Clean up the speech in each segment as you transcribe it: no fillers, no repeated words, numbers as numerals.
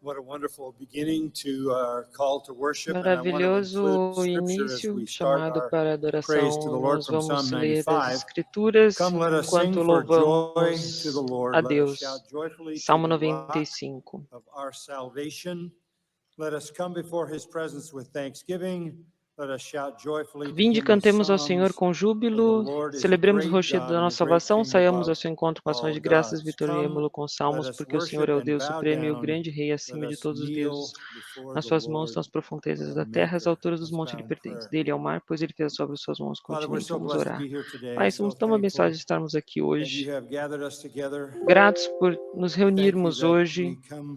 What a wonderful beginning to our call to worship, and I want to Maravilhoso include scripture as início, we start chamado our para praise to the adoração. Lord Nós from vamos Psalm ler as 95. Escrituras Come, let us enquanto sing for joy to the louvamos Lord. a Let us shout Deus. joyfully to Salmo the rock 95. of our salvation. Let us come before his presence with thanksgiving. Let us shout joyfully to Vinde, him with cantemos ao Senhor psalms. com For the júbilo, Lord is a celebremos o great rochedo God da and a nossa great salvação, King saiamos ao above seu encontro com ações all de graças, gods. Come, vitoriemo-lo com let salmos, us porque o Senhor worship é o and Deus bow supremo e o down. grande Rei Let acima de us todos os kneel deuses. before Nas the suas mãos Lord, estão as profundezas our da terra, as Maker, alturas dos of montes lhe found pertencem. prayer. Dele é o mar, pois ele fez sobre suas mãos Father, we're continente. so Vamos blessed to orar. be here today, Pai, so somos tão abençoados thankful de estarmos aqui that hoje, you have gathered us together. gratos por nos Thank you reunirmos that hoje. we come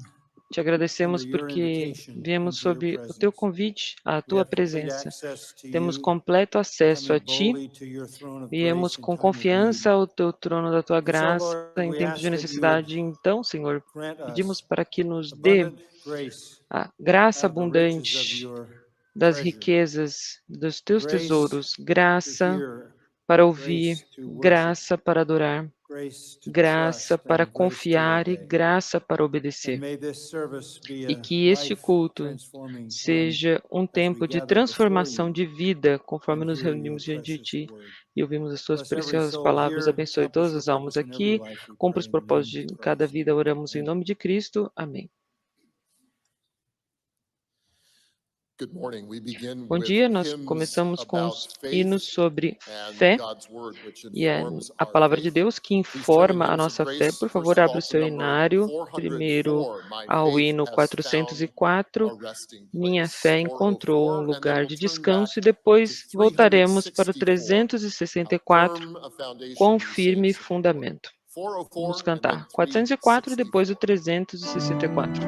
Te under agradecemos your porque invitation viemos into your sob o teu presence. convite, à We tua have complete presença. access to Temos you, completo acesso coming a ti. boldly to your throne of Viemos grace in com time of need. confiança ao teu trono da tua And so, graça Lord, em we tempos de ask that you would necessidade. Então, Senhor, grant pedimos us para que nos dê abundant grace a graça out of the riches of abundante your das treasure, riquezas dos teus grace tesouros, to graça hear, para ouvir, grace to worship, graça para adorar, grace to graça trust, para and grace to confiar e obey. graça para And obedecer. may this service be E a que este culto life-transforming time seja um as we tempo de gather before transformação you de vida, and conforme nos hear your reunimos diante de precious ti word. e ouvimos as tuas Bless every preciosas soul palavras. here, Abençoe accomplish todas your as almas purpose in every aqui, life, we cumpra pray os in the name propósitos of de cada Christ. vida. Oramos em Amen. nome de Cristo. Amém. Bom dia, nós começamos com os hinos sobre fé e a palavra de Deus que informa a nossa fé. Por favor, abra o seu hinário, primeiro ao hino 404, Minha Fé Encontrou um Lugar de Descanso, e depois voltaremos para o 364, Com Firme Fundamento. Vamos cantar 404 e depois o 364.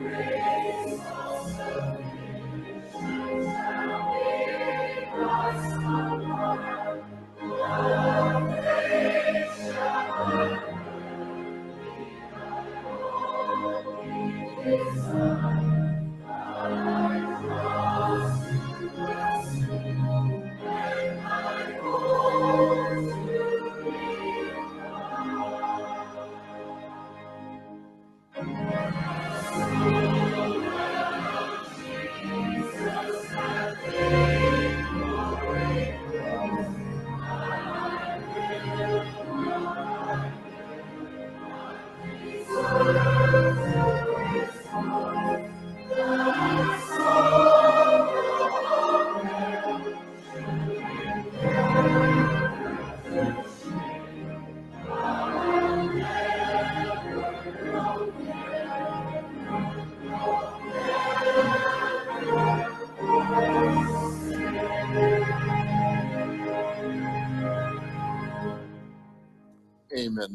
Amen.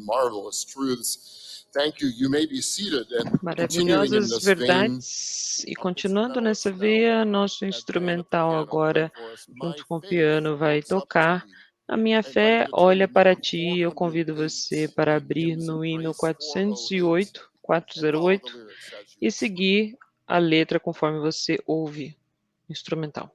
Marvelous truths. Thank you. You may be seated and continuing in Maravilhosas this vein. verdades. E continuando nessa veia, nosso instrumental agora, junto com o piano, vai tocar. A minha fé olha para ti. Eu convido você para abrir no hino 408, 408 e seguir a letra conforme você ouve o instrumental.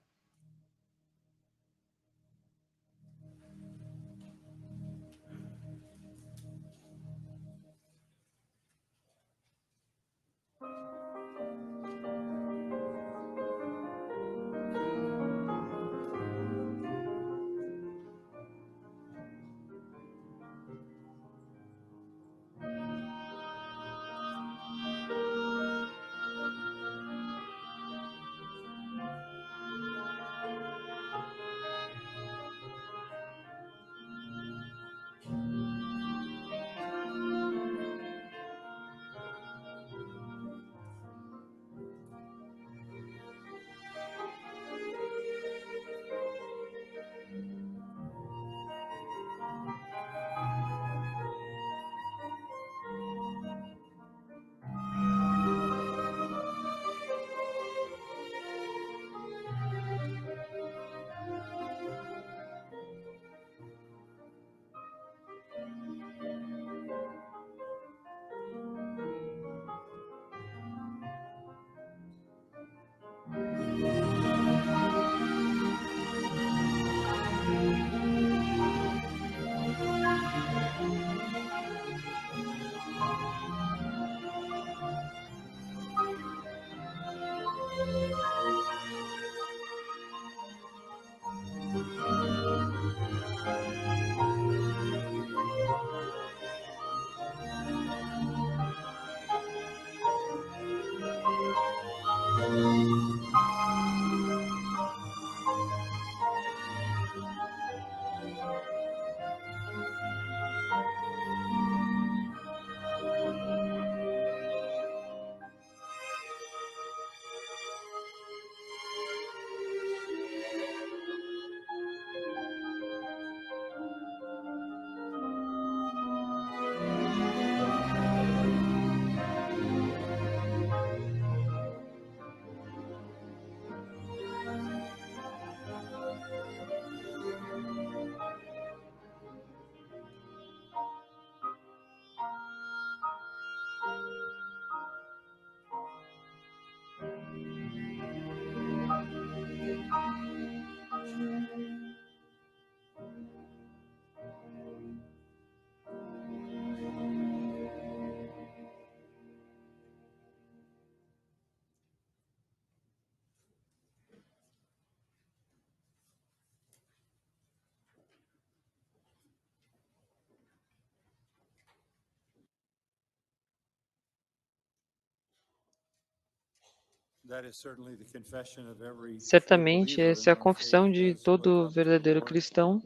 Certamente, essa é a confissão de todo verdadeiro cristão.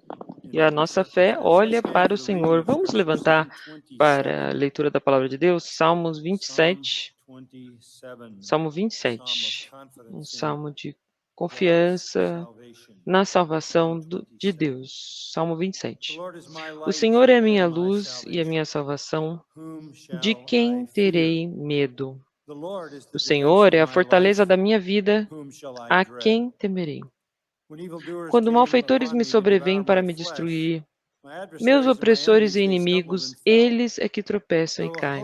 E a nossa fé olha para o Senhor. Vamos levantar para a leitura da palavra de Deus, Salmos 27. Salmo 27, um salmo de confiança na salvação de Deus. Salmo 27. O Senhor é a minha luz e a minha salvação. De quem terei medo? O Senhor é a fortaleza da minha vida, a quem temerei? Quando malfeitores me sobrevêm para me destruir, meus opressores e inimigos, eles é que tropeçam e caem.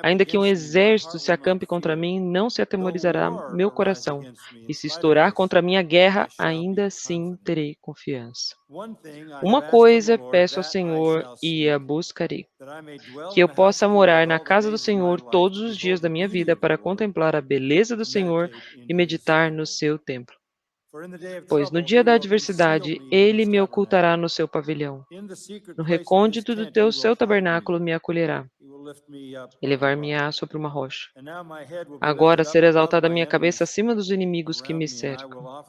Ainda que um exército se acampe contra mim, não se atemorizará meu coração. E se estourar contra mim a guerra, ainda assim terei confiança. Uma coisa peço ao Senhor e a buscarei, que eu possa morar na casa do Senhor todos os dias da minha vida para contemplar a beleza do Senhor e meditar no seu templo. Pois no dia da adversidade, ele me ocultará no seu pavilhão. No recôndito do seu tabernáculo me acolherá. Elevar-me-á sobre uma rocha. Agora será exaltada a minha cabeça acima dos inimigos que me cercam.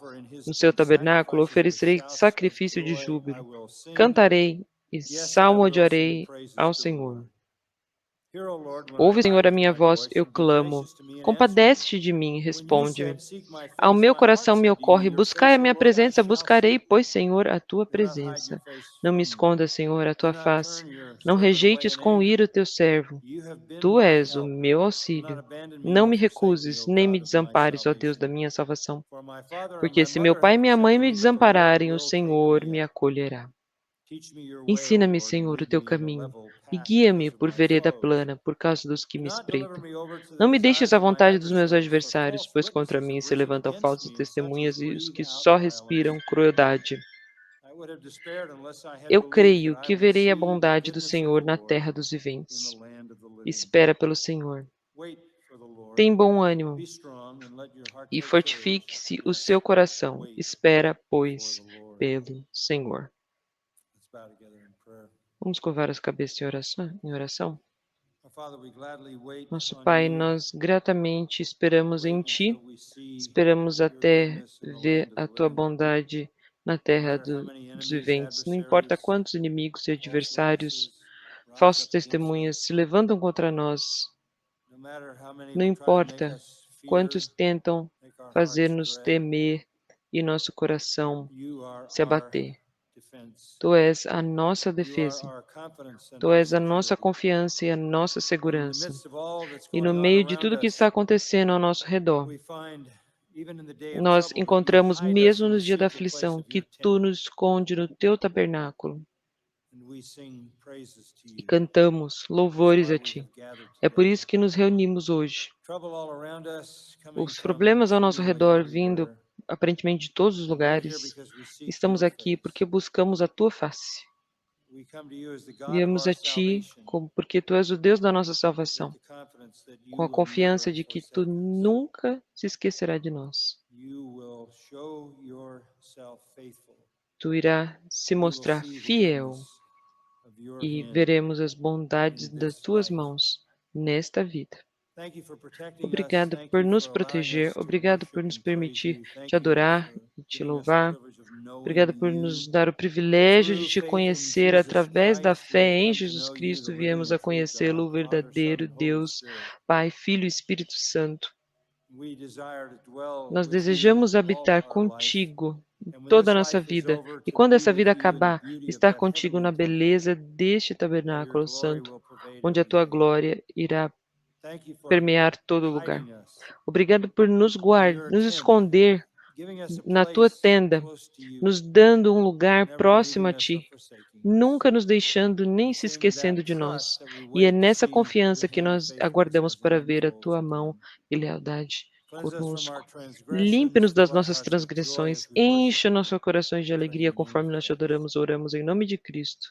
No seu tabernáculo oferecerei sacrifício de júbilo. Cantarei e salmodiarei ao Senhor. Ouve, Senhor, a minha voz, eu clamo. Compadece-te de mim, responde-me. Ao meu coração me ocorre, buscai a minha presença, buscarei, pois, Senhor, a tua presença. Não me escondas, Senhor, a tua face. Não rejeites com ira o teu servo. Tu és o meu auxílio. Não me recuses, nem me desampares, ó Deus da minha salvação. Porque se meu pai e minha mãe me desampararem, o Senhor me acolherá. Ensina-me, Senhor, o teu caminho, e guia-me por vereda plana, por causa dos que me espreitam. Não me deixes à vontade dos meus adversários, pois contra mim se levantam falsas testemunhas e os que só respiram crueldade. Eu creio que verei a bondade do Senhor na terra dos viventes. Espera pelo Senhor. Tem bom ânimo e fortifique-se o seu coração. Espera, pois, pelo Senhor. Vamos curvar as cabeças em oração? Nosso Pai, nós gratamente esperamos em Ti, esperamos até ver a Tua bondade na terra dos viventes. Não importa quantos inimigos e adversários, falsos testemunhas se levantam contra nós, não importa quantos tentam fazer-nos temer e nosso coração se abater. Tu és a nossa defesa. Tu és a nossa confiança e a nossa segurança. E no meio de tudo que está acontecendo ao nosso redor, nós encontramos, mesmo nos dias da aflição, que Tu nos esconde no Teu tabernáculo e cantamos louvores a Ti. É por isso que nos reunimos hoje. Os problemas ao nosso redor vindo aparentemente de todos os lugares, estamos aqui porque buscamos a Tua face. Viemos a Ti porque Tu és o Deus da nossa salvação, com a confiança de que Tu nunca se esquecerá de nós. Tu irá se mostrar fiel e veremos as bondades das Tuas mãos nesta vida. Obrigado por nos proteger, obrigado por nos permitir Te adorar e Te louvar. Obrigado por nos dar o privilégio de Te conhecer através da fé em Jesus Cristo. Viemos a conhecê-lo, o verdadeiro Deus, Pai, Filho e Espírito Santo. Nós desejamos habitar contigo em toda a nossa vida. E quando essa vida acabar, estar contigo na beleza deste tabernáculo santo, onde a Tua glória irá permear todo lugar. Obrigado por nos guardar, nos esconder na Tua tenda, nos dando um lugar próximo a Ti, nunca nos deixando nem se esquecendo de nós. E é nessa confiança que nós aguardamos para ver a Tua mão e lealdade conosco. Limpe-nos das nossas transgressões, encha nossos corações de alegria conforme nós te adoramos, oramos em nome de Cristo.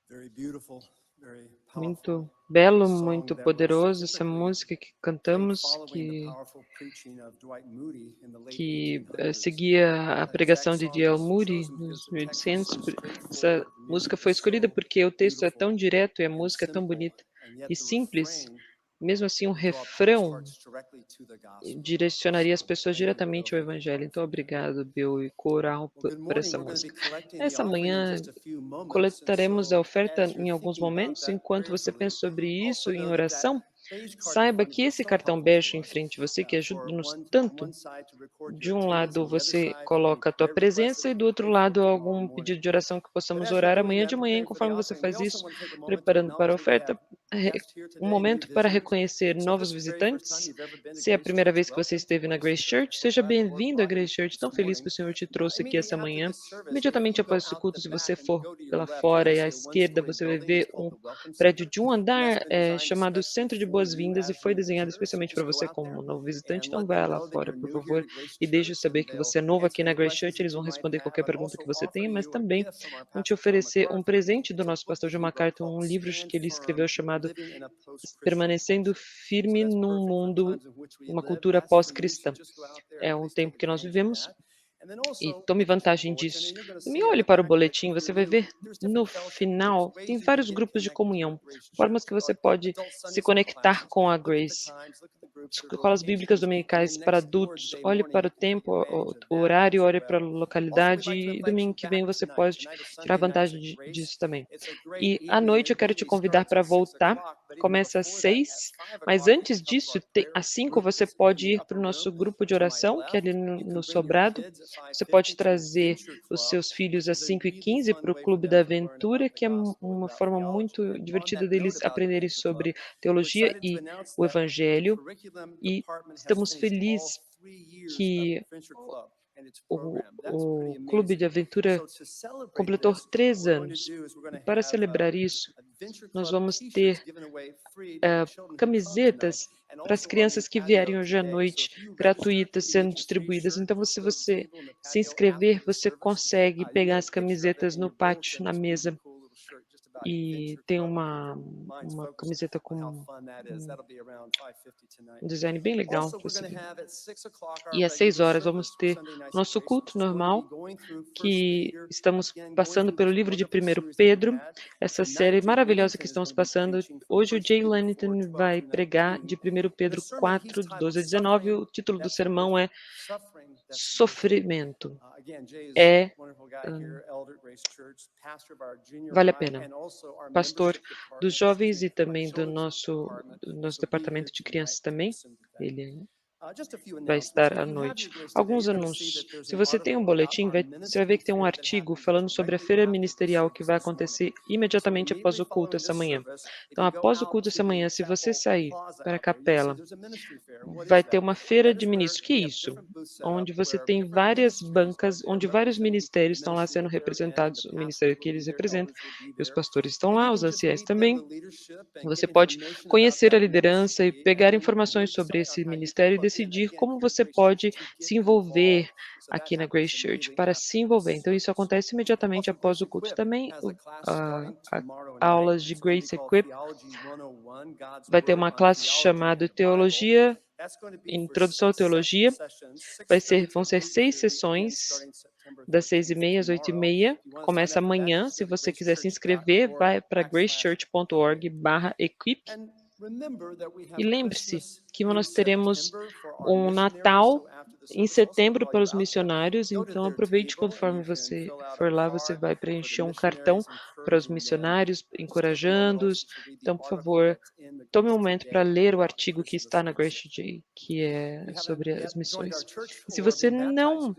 Very beautiful, very powerful. Muito belo, Song muito that was poderoso essa specifically música que played cantamos, following the powerful preaching of Dwight Moody in the late que 1800s. seguia a pregação de Exact D.L. song was Moody chosen nos because the text is 1800. so Essa straightforward, the música music foi is escolhida so porque o texto é tão beautiful direto e a and música é tão simple, bonita and yet e the simples. refrain Mesmo assim, um would draw people's refrão hearts directly to the gospel. direcionaria as pessoas Thank you, Bill. diretamente ao Thank you, Evangelho. Choir, Então, for that. obrigado, Bill e coral, Well, good por morning. essa We're going to be música. collecting the Essa offering in manhã just a few moments, and coletaremos a so oferta as you're em alguns thinking about momentos. that Enquanto você prayerfully, pensa sobre also isso em know that that oração, beige card in saiba front of que you is esse so cartão helpful bege to em us. frente de você, que For ajuda-nos on tanto. one side to record De your um attendance, lado on the other você side for any coloca a tua prayer requests presença that e you do outro pray for lado tomorrow algum morning. pedido de oração que But possamos as you're orar doing amanhã that de and manhã. E preparing for the conforme você offering, we faz also isso, want to take a moment to preparando para a acknowledge that we oferta, have guests here um today, new momento para visitors. reconhecer So if novos this is the very first time visitantes. you've ever been to Se é a Grace primeira Church, vez que você welcome to esteve na Grace Grace Church. Church, So seja glad the Lord bem-vindo à brought you Grace Church. Tão this feliz que morning. o Senhor te Now, trouxe aqui essa immediately after manhã. this service, if Imediatamente you go após esse out culto, the se back você and for go to your pela left, you're fora going to e à see a esquerda, one-story você vai building. It's ver called um the Welcome prédio Center. de um And that's andar been designed chamado especially Centro de for you Boas-Vindas e as foi new desenhado visitors. So especialmente para just go você out there como novo visitante. and Então let vai them lá know that fora, you're por new here favor, to Grace e deixe-o Church, saber and que they'll você é novo aqui answer na any Grace questions Church. Eles that you vão might responder have, qualquer but pergunta que also você offer tenha, mas you a também gift from our vão te pastor John oferecer um MacArthur. presente do It's a nosso book pastor that John he wrote MacArthur, called um livro Stand que ele Firm: escreveu chamado Living in a Post-Christian Permanecendo Culture. So Firme that's num perfect for the Mundo, times in which we uma live. cultura That's for you. So pós-cristã. just go out there and É um please take tempo que nós advantage of vivemos that. And then e also tome look at your vantagem bulletin, disso. and you're going to Também see olhe at the para o back that boletim, if você you're vai new, ver there's no different fellowship groups, final, tem ways you can vários get grupos de connected comunhão, with Grace formas Church. que você Like pode adult Sunday se school conectar classes. com a Look at the Grace. times, look at the groups for Escolas bíblicas vocations, and dominicais then para next adultos. Lord's Day Olhe morning para you o can take tempo, advantage of o that horário, as olhe para a well. Also, we'd localidade like to e invite domingo you que vem back você tonight. pode Tonight is tirar Sunday Nights at vantagem Grace. disso também. It's a great E à evening, and noite eu it quero te usually convidar starts para at 6 voltar. o'clock, but even Começa às before that, at 6, 5 mas o'clock, you can antes come to disso, our prayer às 5, group você that's in pode the ir para upper o room nosso grupo de to my oração, que é ali left. no, You can no bring your sobrado. kids at Você pode 5:50 to trazer Adventure os Club, seus filhos which às is a 5 e really 15 fun para o way for Clube them da to learn about Aventura, the que é gospel and uma about forma theology. muito And on divertida that note deles about aprenderem Adventure Club, sobre we're teologia excited to e announce o that the Evangelho. curriculum E department has estamos finished all felizes 3 years of que Adventure Club and its o, program. That's pretty o Clube de amazing. Aventura So to celebrate completou this, 3 what we're going to anos. do is we're E going to para have celebrar isso, Adventure nós Club vamos t-shirts ter given away free to the children who come tonight camisetas and para as also on the crianças que vierem patio hoje à today. So noite, if you register to gratuitas, be sendo each a free distribuídas. shirt, Então, just se go to the você table in the se patio after inscrever, the você service. consegue You pegar get as a picture of it camisetas in no your pátio, bulletin. na It's a really mesa. cool little shirt just about E Adventure tem Club and your mind's uma focused camiseta on how com fun that is. That'll be around 5:50 tonight. um design bem legal. Also, Que we're você going to vê. have at 6 o'clock E our às 6 regular horas vamos service for ter Sunday o nights at nosso Grace, which culto is going to be normal, going through First que Peter, estamos again, going passando through pelo this livro de wonderful 1 series that we've Pedro, had. essa Tonight, série Jay maravilhosa que Willington is estamos going to be passando. preaching from Hoje o 1 Jay Peter 4, Lannington 12 vai through pregar de 19. 1 And the Pedro sermon he's 4, de titled 12 a 19. Suffering O título do That's sermão é Worth It. Suffering That's Worth It. Sofrimento. Again, Jay is É, a wonderful guy here, elder at Grace Church, pastor of our junior vale a high, pena. and also our Pastor membership dos department, jovens e our também children's do nosso department. So be here departamento de tonight crianças to também. listen to that. Ele vai estar à noite. Alguns anúncios. Se você tem um boletim, você vai ver que tem um artigo falando sobre a feira ministerial que vai acontecer imediatamente após o culto essa manhã. Então, após o culto essa manhã, se você sair para a capela, vai ter uma feira de ministros. Que é isso? Onde você tem várias bancas, onde vários ministérios estão lá sendo representados, o ministério que eles representam, e os pastores estão lá, os anciães também. Você pode conhecer a liderança e pegar informações sobre esse ministério e decidir como você pode se envolver aqui na Grace Church para se envolver. Então, isso acontece imediatamente após o culto. Também aulas de Grace Equip. Vai ter uma classe chamada Teologia, Introdução à Teologia. Vão ser 6 sessões, das 6h30 às 8h30. Começa amanhã. Se você quiser se inscrever, vai para gracechurch.org/equip. E lembre-se que nós teremos um Natal em setembro para os missionários, então aproveite conforme você for lá, você vai preencher um cartão para os missionários, encorajando-os. Então, por favor, tome um momento para ler o artigo que está na Grace J, que é sobre as missões. E se você não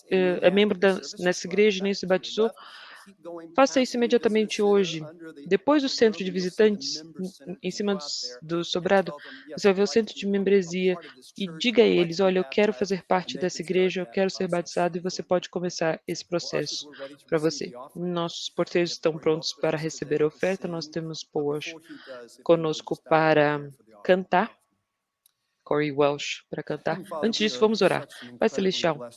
é membro nessa igreja, nem se batizou, faça isso imediatamente hoje. Depois do centro de visitantes, em cima do sobrado, você vai ver o centro de membresia e diga a eles, olha, eu quero fazer parte dessa igreja, eu quero ser batizado, e você pode começar esse processo para você. Nossos porteiros estão prontos para receber a oferta, nós temos Paul Walsh conosco para cantar. Corey Welsh para cantar. Antes disso, vamos orar. Pai Celestial,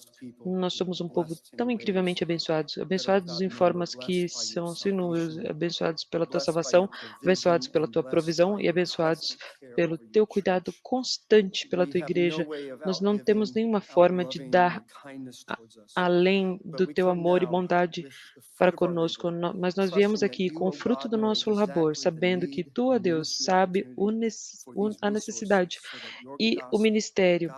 nós somos um povo tão incrivelmente abençoados, abençoados em formas que são sem números, abençoados pela tua salvação, abençoados pela tua provisão e abençoados pelo teu cuidado constante pela tua igreja. Nós não temos nenhuma forma de dar além do teu amor e bondade para conosco, mas nós viemos aqui com o fruto do nosso labor, sabendo que tu, ó Deus, sabe a necessidade e o ministério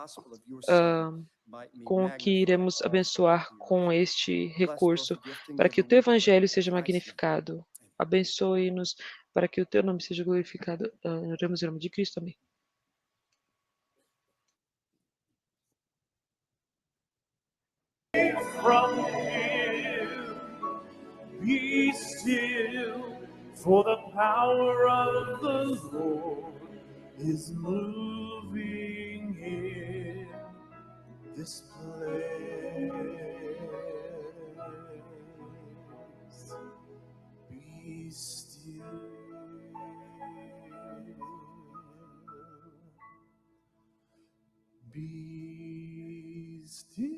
com o que iremos abençoar com este recurso, para que o teu evangelho seja magnificado. Abençoe-nos para que o teu nome seja glorificado. Oramos em nome de Cristo. Amém. From him, be still, for the power of the Lord is moving in this place. Be still. Be still.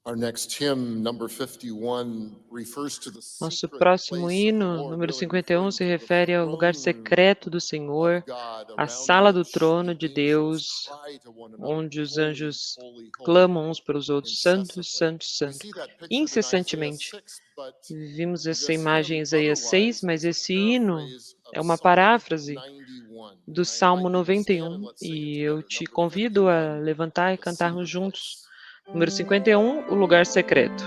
Our next hymn, number 51, refers to the Nosso secret próximo place of the hino, Lord, número really 51, referring se to the refere ao lugar throne room secreto do Senhor, of God, a around sala do which trono the de angels Deus, cry to one another, onde os "Holy, anjos holy, holy," clamam uns pelos outros, Santo, incessantly. Santo, We Santo. see that pictured in Isaiah Incessantemente. 6, but Vimos essa this imagem em hymn Isaías 6, otherwise mas is a esse hino paraphrase é of uma Psalm paráfrase 91. do I Salmo invite you to stand and 91 let's sing it e eu together. te Number convido a 51, levantar e the cantarmos secret juntos. place. Número 51, o lugar secreto.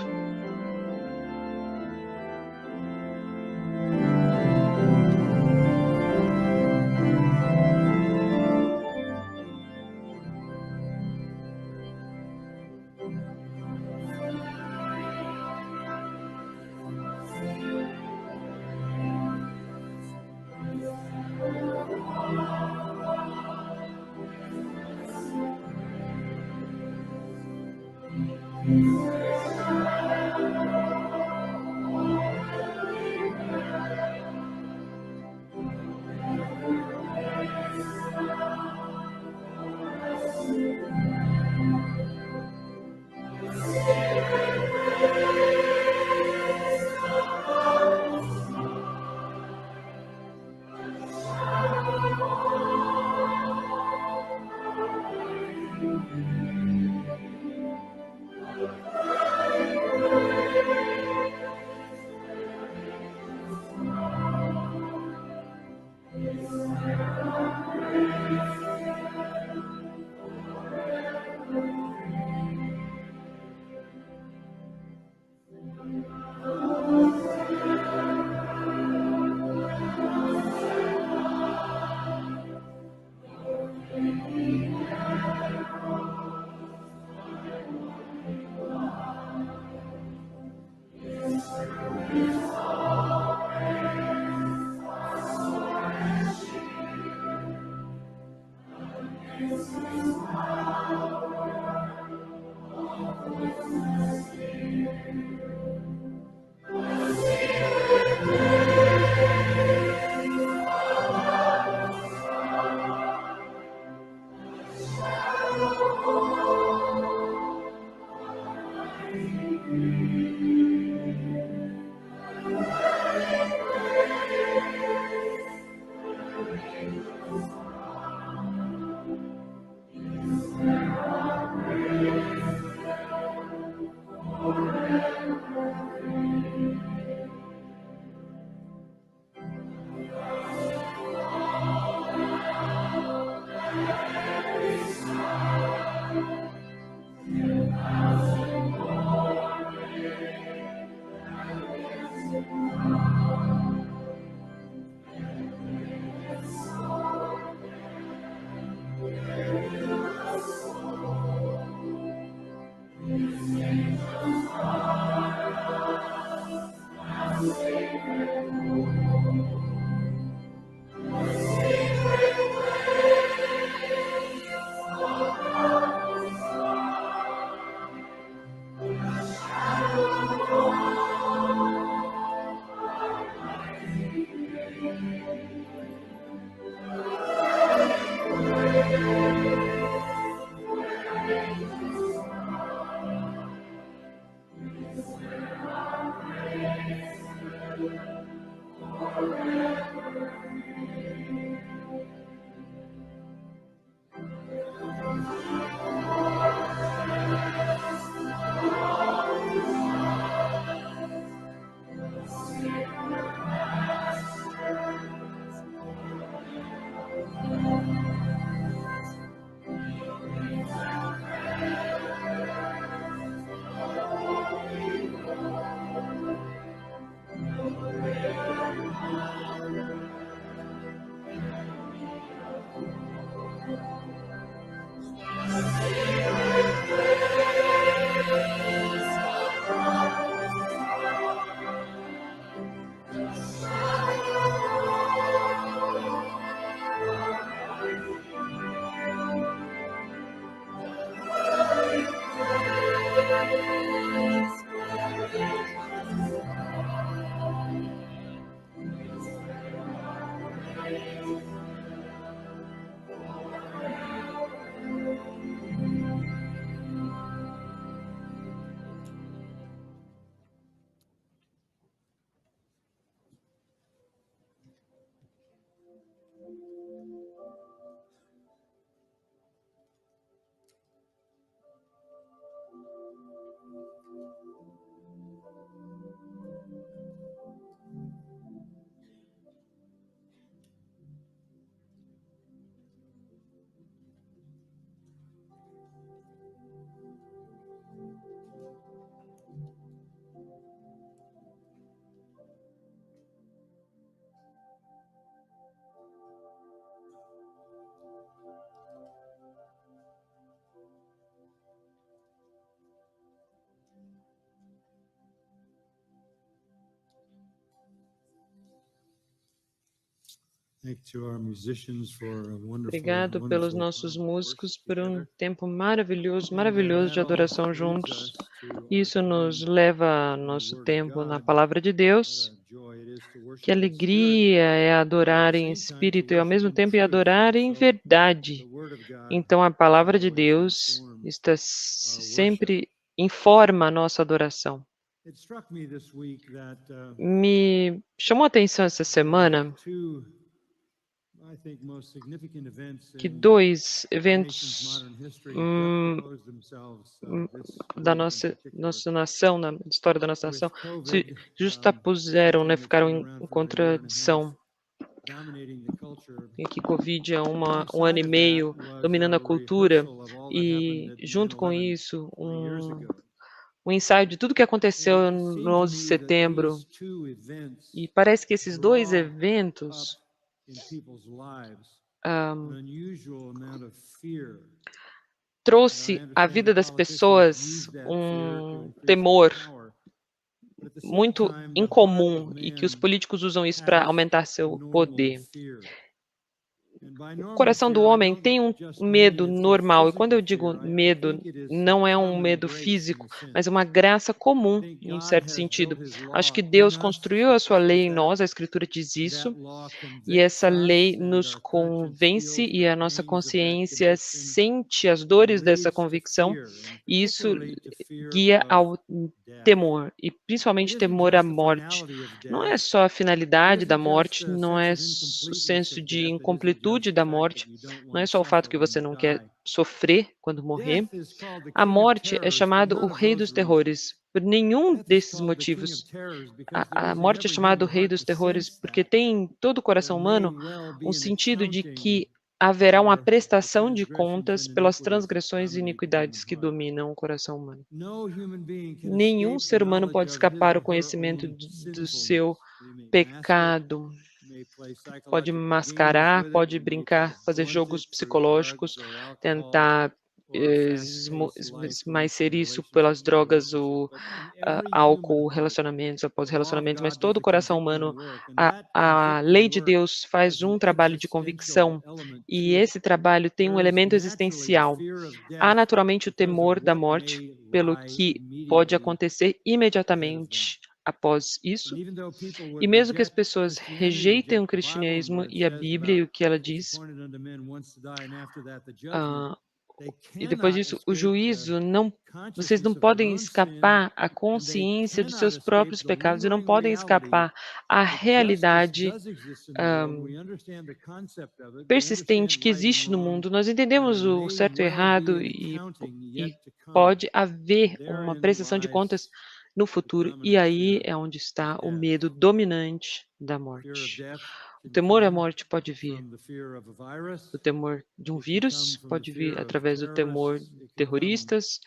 Obrigado pelos nossos músicos por um tempo maravilhoso, maravilhoso de adoração juntos. Isso nos leva ao nosso tempo na Palavra de Deus. Que alegria é adorar em espírito e ao mesmo tempo adorar em verdade. Então a Palavra de Deus está sempre informa a nossa adoração. Me chamou a atenção essa semana que dois eventos da nossa nação, na história da nossa nação, se justapuseram, né, ficaram em contradição. E que Covid é um ano e meio dominando a cultura e, junto com isso, um ensaio de tudo que aconteceu no 11 de setembro. E parece que esses dois eventos trouxe à vida das pessoas um temor muito incomum e que os políticos usam isso para aumentar seu poder. o coração do homem tem um medo normal, e quando eu digo medo, não é um medo físico, mas uma graça comum, em certo sentido. Acho que Deus construiu a sua lei em nós, a Escritura diz isso, e essa lei nos convence e a nossa consciência sente as dores dessa convicção, e isso guia ao temor, e principalmente temor à morte. Não é só a finalidade da morte, não é o senso de incompletude da morte, não é só o fato que você não quer sofrer quando morrer. A morte é chamado o rei dos terrores por nenhum desses motivos. A morte é chamada o rei dos terrores porque tem em todo o coração humano um sentido de que haverá uma prestação de contas pelas transgressões e iniquidades que dominam o coração humano. Nenhum ser humano pode escapar ao conhecimento do seu pecado. Pode mascarar, pode brincar, fazer jogos psicológicos, tentar esmaecer isso pelas drogas, o álcool, relacionamentos após relacionamentos, mas todo o coração humano, a lei de Deus faz um trabalho de convicção, e esse trabalho tem um elemento existencial. Há naturalmente o temor da morte, pelo que pode acontecer imediatamente após isso, e mesmo que as pessoas rejeitem o cristianismo e a Bíblia e o que ela diz, e depois disso, o juízo, vocês não podem escapar à consciência dos seus próprios pecados e não podem escapar à realidade persistente que existe no mundo. Nós entendemos o certo e o errado e pode haver uma prestação de contas no futuro, e aí é onde está o medo dominante da morte. O temor à morte pode vir do temor de um vírus, pode vir através do temor de terroristas,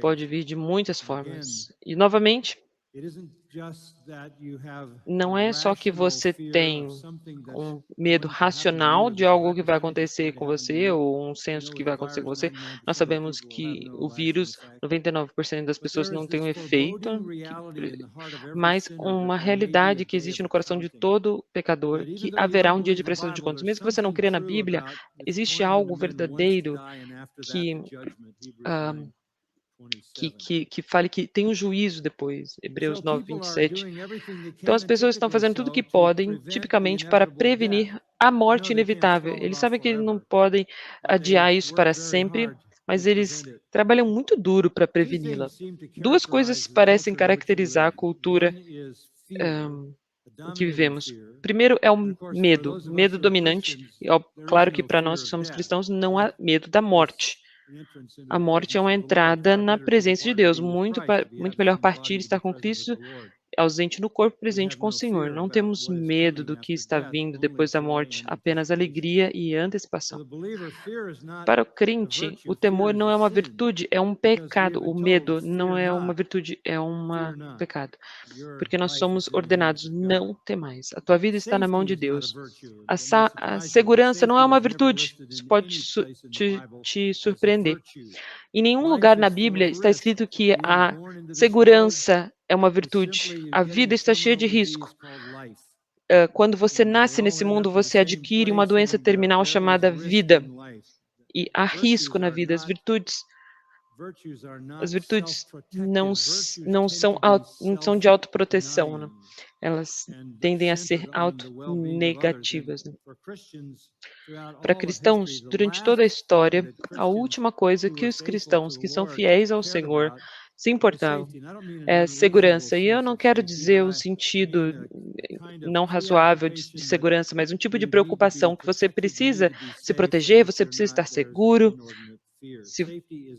pode vir de muitas formas. E, novamente, não é só que você tem um medo racional de algo que vai acontecer com você, ou um senso que vai acontecer com você. Nós sabemos que o vírus, 99% das pessoas não tem um efeito, mas uma realidade que existe no coração de todo pecador, que haverá um dia de prestação de contas. Mesmo que você não crê na Bíblia, existe algo verdadeiro que fale que tem um juízo depois, Hebreus 9, 27. Então as pessoas estão fazendo tudo o que podem, tipicamente, para prevenir a morte inevitável. Eles sabem que eles não podem adiar isso para sempre, mas eles trabalham muito duro para preveni-la. Duas coisas parecem caracterizar a cultura em que vivemos. Primeiro é o medo dominante. E, claro que para nós que somos cristãos não há medo da morte. A morte é uma entrada na presença de Deus. Muito melhor partir e estar com Cristo, ausente no corpo, presente com o Senhor. Não temos medo do que está vindo depois da morte, apenas alegria e antecipação. Para o crente, o temor não é uma virtude, é um pecado. O medo não é uma virtude, é um pecado. Porque nós somos ordenados, não temais. A tua vida está na mão de Deus. A segurança não é uma virtude. Isso pode te surpreender. Em nenhum lugar na Bíblia está escrito que a segurança é uma virtude. A vida está cheia de risco. Quando você nasce nesse mundo, você adquire uma doença terminal chamada vida. E há risco na vida. As virtudes não são de autoproteção, né? Elas tendem a ser autonegativas. Né? Para cristãos, durante toda a história, a última coisa que os cristãos que são fiéis ao Senhor se importavam é segurança. E eu não quero dizer o sentido não razoável de segurança, mas um tipo de preocupação que você precisa se proteger, você precisa estar seguro.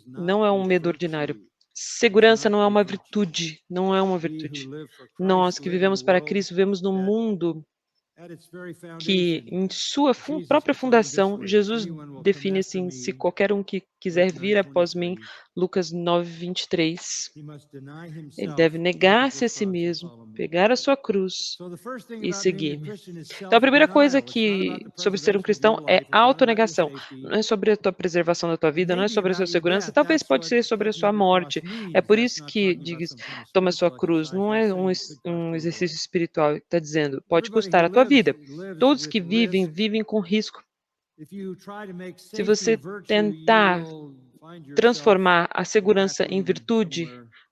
Não é um medo ordinário. Segurança não é uma virtude, não é uma virtude. Nós que vivemos para Cristo, vivemos num mundo que, em sua própria fundação, Jesus define assim: se qualquer um que quiser vir após mim, Lucas 9, 23, ele deve negar-se a si mesmo, pegar a sua cruz e seguir-me. Então, a primeira coisa sobre ser um cristão é autonegação. Não é sobre a tua preservação da tua vida, não é sobre a sua segurança, talvez pode ser sobre a sua morte. É por isso que diz, toma a sua cruz. Não é um exercício espiritual, está dizendo, pode custar a tua vida. Todos que vivem com risco. Se você tentar transformar a segurança em virtude,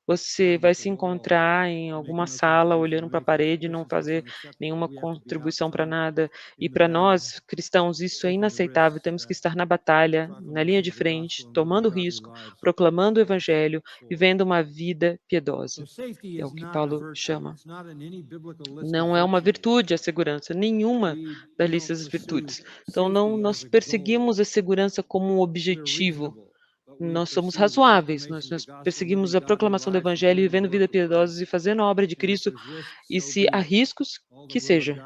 você vai se encontrar em alguma sala olhando para a parede e não fazer nenhuma contribuição para nada. E para nós, cristãos, isso é inaceitável. Temos que estar na batalha, na linha de frente, tomando risco, proclamando o evangelho, vivendo uma vida piedosa. É o que Paulo chama. Não é uma virtude a segurança, nenhuma das listas das virtudes. Então, não nós perseguimos a segurança como um objetivo. Nós somos razoáveis, nós perseguimos a proclamação do Evangelho, vivendo vida piedosa e fazendo a obra de Cristo, e se há riscos, que seja.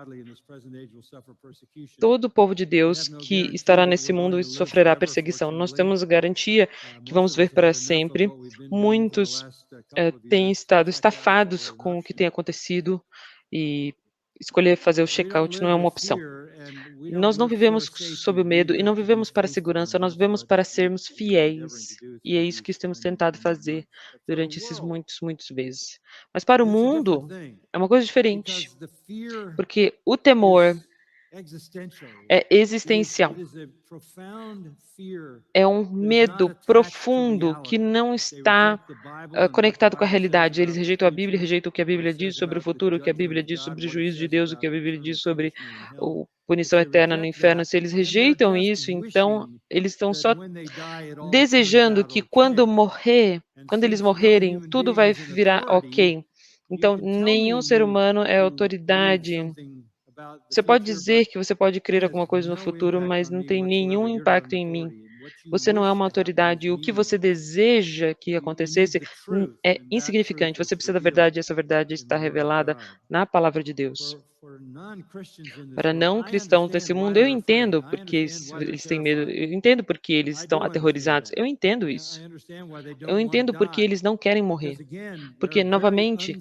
Todo o povo de Deus que estará nesse mundo sofrerá perseguição. Nós temos garantia que vamos ver para sempre. Muitos têm estado estafados com o que tem acontecido e escolher fazer o check-out não é uma opção. Nós não vivemos sob o medo e não vivemos para a segurança, nós vivemos para sermos fiéis. E é isso que temos tentado fazer durante esses muitos vezes. Mas para o mundo é uma coisa diferente, porque o temor é existencial. É um medo profundo que não está conectado com a realidade. Eles rejeitam a Bíblia, rejeitam o que a Bíblia diz sobre o futuro, o que a Bíblia diz sobre o juízo de Deus, o que a Bíblia diz sobre a punição eterna no inferno. Se eles rejeitam isso, então eles estão só desejando que quando eles morrerem, tudo vai virar ok. Então, nenhum ser humano é autoridade. Você pode dizer que você pode crer alguma coisa no futuro, mas não tem nenhum impacto em mim. Você não é uma autoridade. O que você deseja que acontecesse é insignificante. Você precisa da verdade e essa verdade está revelada na palavra de Deus. Para não cristãos desse mundo, eu entendo porque eles têm medo, eu entendo porque eles estão aterrorizados, eu entendo isso. Eu entendo porque eles não querem morrer. Porque, novamente,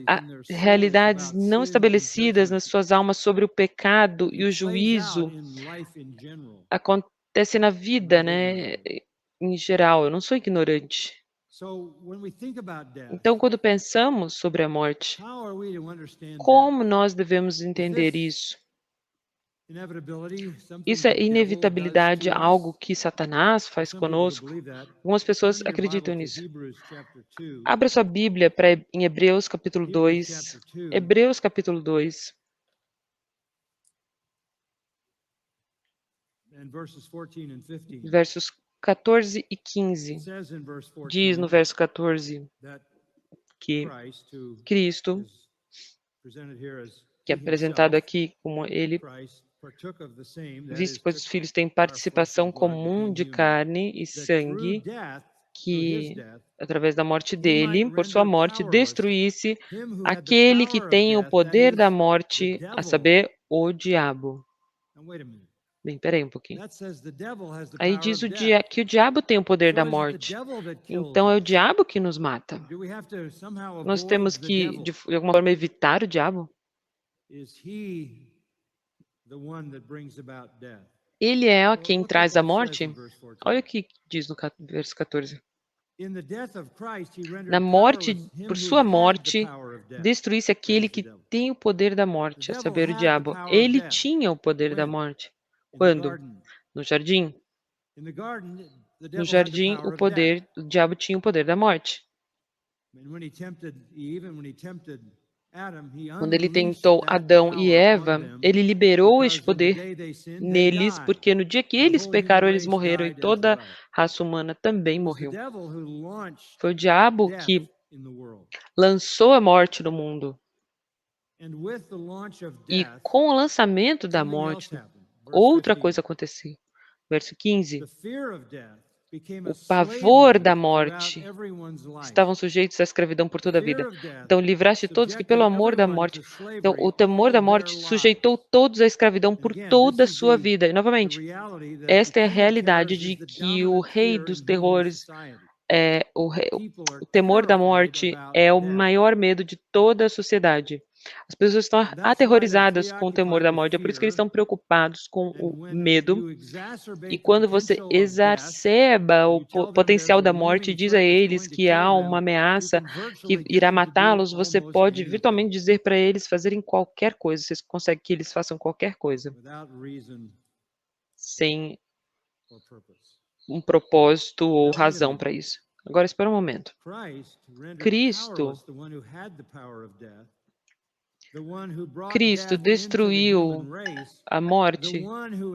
há realidades não estabelecidas nas suas almas sobre o pecado e o juízo acontece na vida, né, em geral. Eu não sou ignorante. Então, quando pensamos sobre a morte, como nós devemos entender isso? Isso é inevitabilidade, algo que Satanás faz conosco. Algumas pessoas acreditam nisso. Abra sua Bíblia em Hebreus capítulo 2. Hebreus capítulo 2. Versos 14 e 15. Diz no verso 14 que Cristo, que é apresentado aqui como ele, visto pois os filhos têm participação comum de carne e sangue, que através da morte dele, por sua morte, destruísse aquele que tem o poder da morte, a saber, o diabo. Bem, peraí um pouquinho. Aí diz que o diabo tem o poder da morte. Então é o diabo que nos mata. Nós temos que, de alguma forma, evitar o diabo? Ele é quem traz a morte? Olha o que diz no verso 14. Na morte, por sua morte, destruísse aquele que tem o poder da morte, a saber, o diabo. Ele tinha o poder da morte. Quando? No jardim. No jardim, o diabo tinha o poder da morte. Quando ele tentou Adão e Eva, ele liberou este poder neles, porque no dia que eles pecaram, eles morreram e toda a raça humana também morreu. Foi o diabo que lançou a morte no mundo. E com o lançamento da morte, outra coisa aconteceu. Verso 15. O pavor da morte. Estavam sujeitos à escravidão por toda a vida. Então, livraste todos que pelo amor da morte. Então, o temor da morte sujeitou todos à escravidão por toda a sua vida. E, novamente, esta é a realidade de que o rei dos terrores, o temor da morte é o maior medo de toda a sociedade. As pessoas estão aterrorizadas com o temor da morte, é por isso que eles estão preocupados com o medo. E quando você exacerba o potencial da morte e diz a eles que há uma ameaça que irá matá-los, você pode virtualmente dizer para eles fazerem qualquer coisa. Você consegue que eles façam qualquer coisa. sem or purpose. um propósito ou razão para isso. Agora, espera um momento. Cristo destruiu a morte,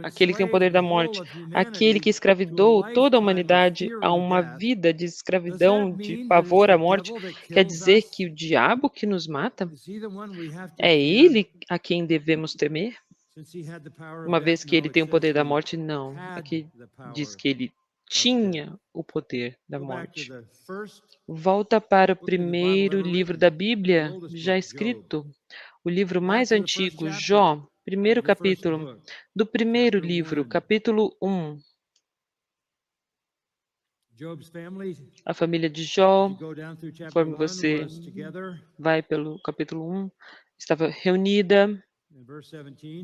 aquele que tem o poder da morte, aquele que escravidou toda a humanidade a uma vida de escravidão, de pavor à morte. Quer dizer que o diabo que nos mata é ele a quem devemos temer? Uma vez que ele tem o poder da morte, não. Aqui diz que ele tinha o poder da morte. Volta para o primeiro livro da Bíblia, já escrito, o livro mais antigo, Jó, primeiro capítulo, do primeiro livro, capítulo 1. A família de Jó, conforme você vai pelo capítulo 1, estava reunida,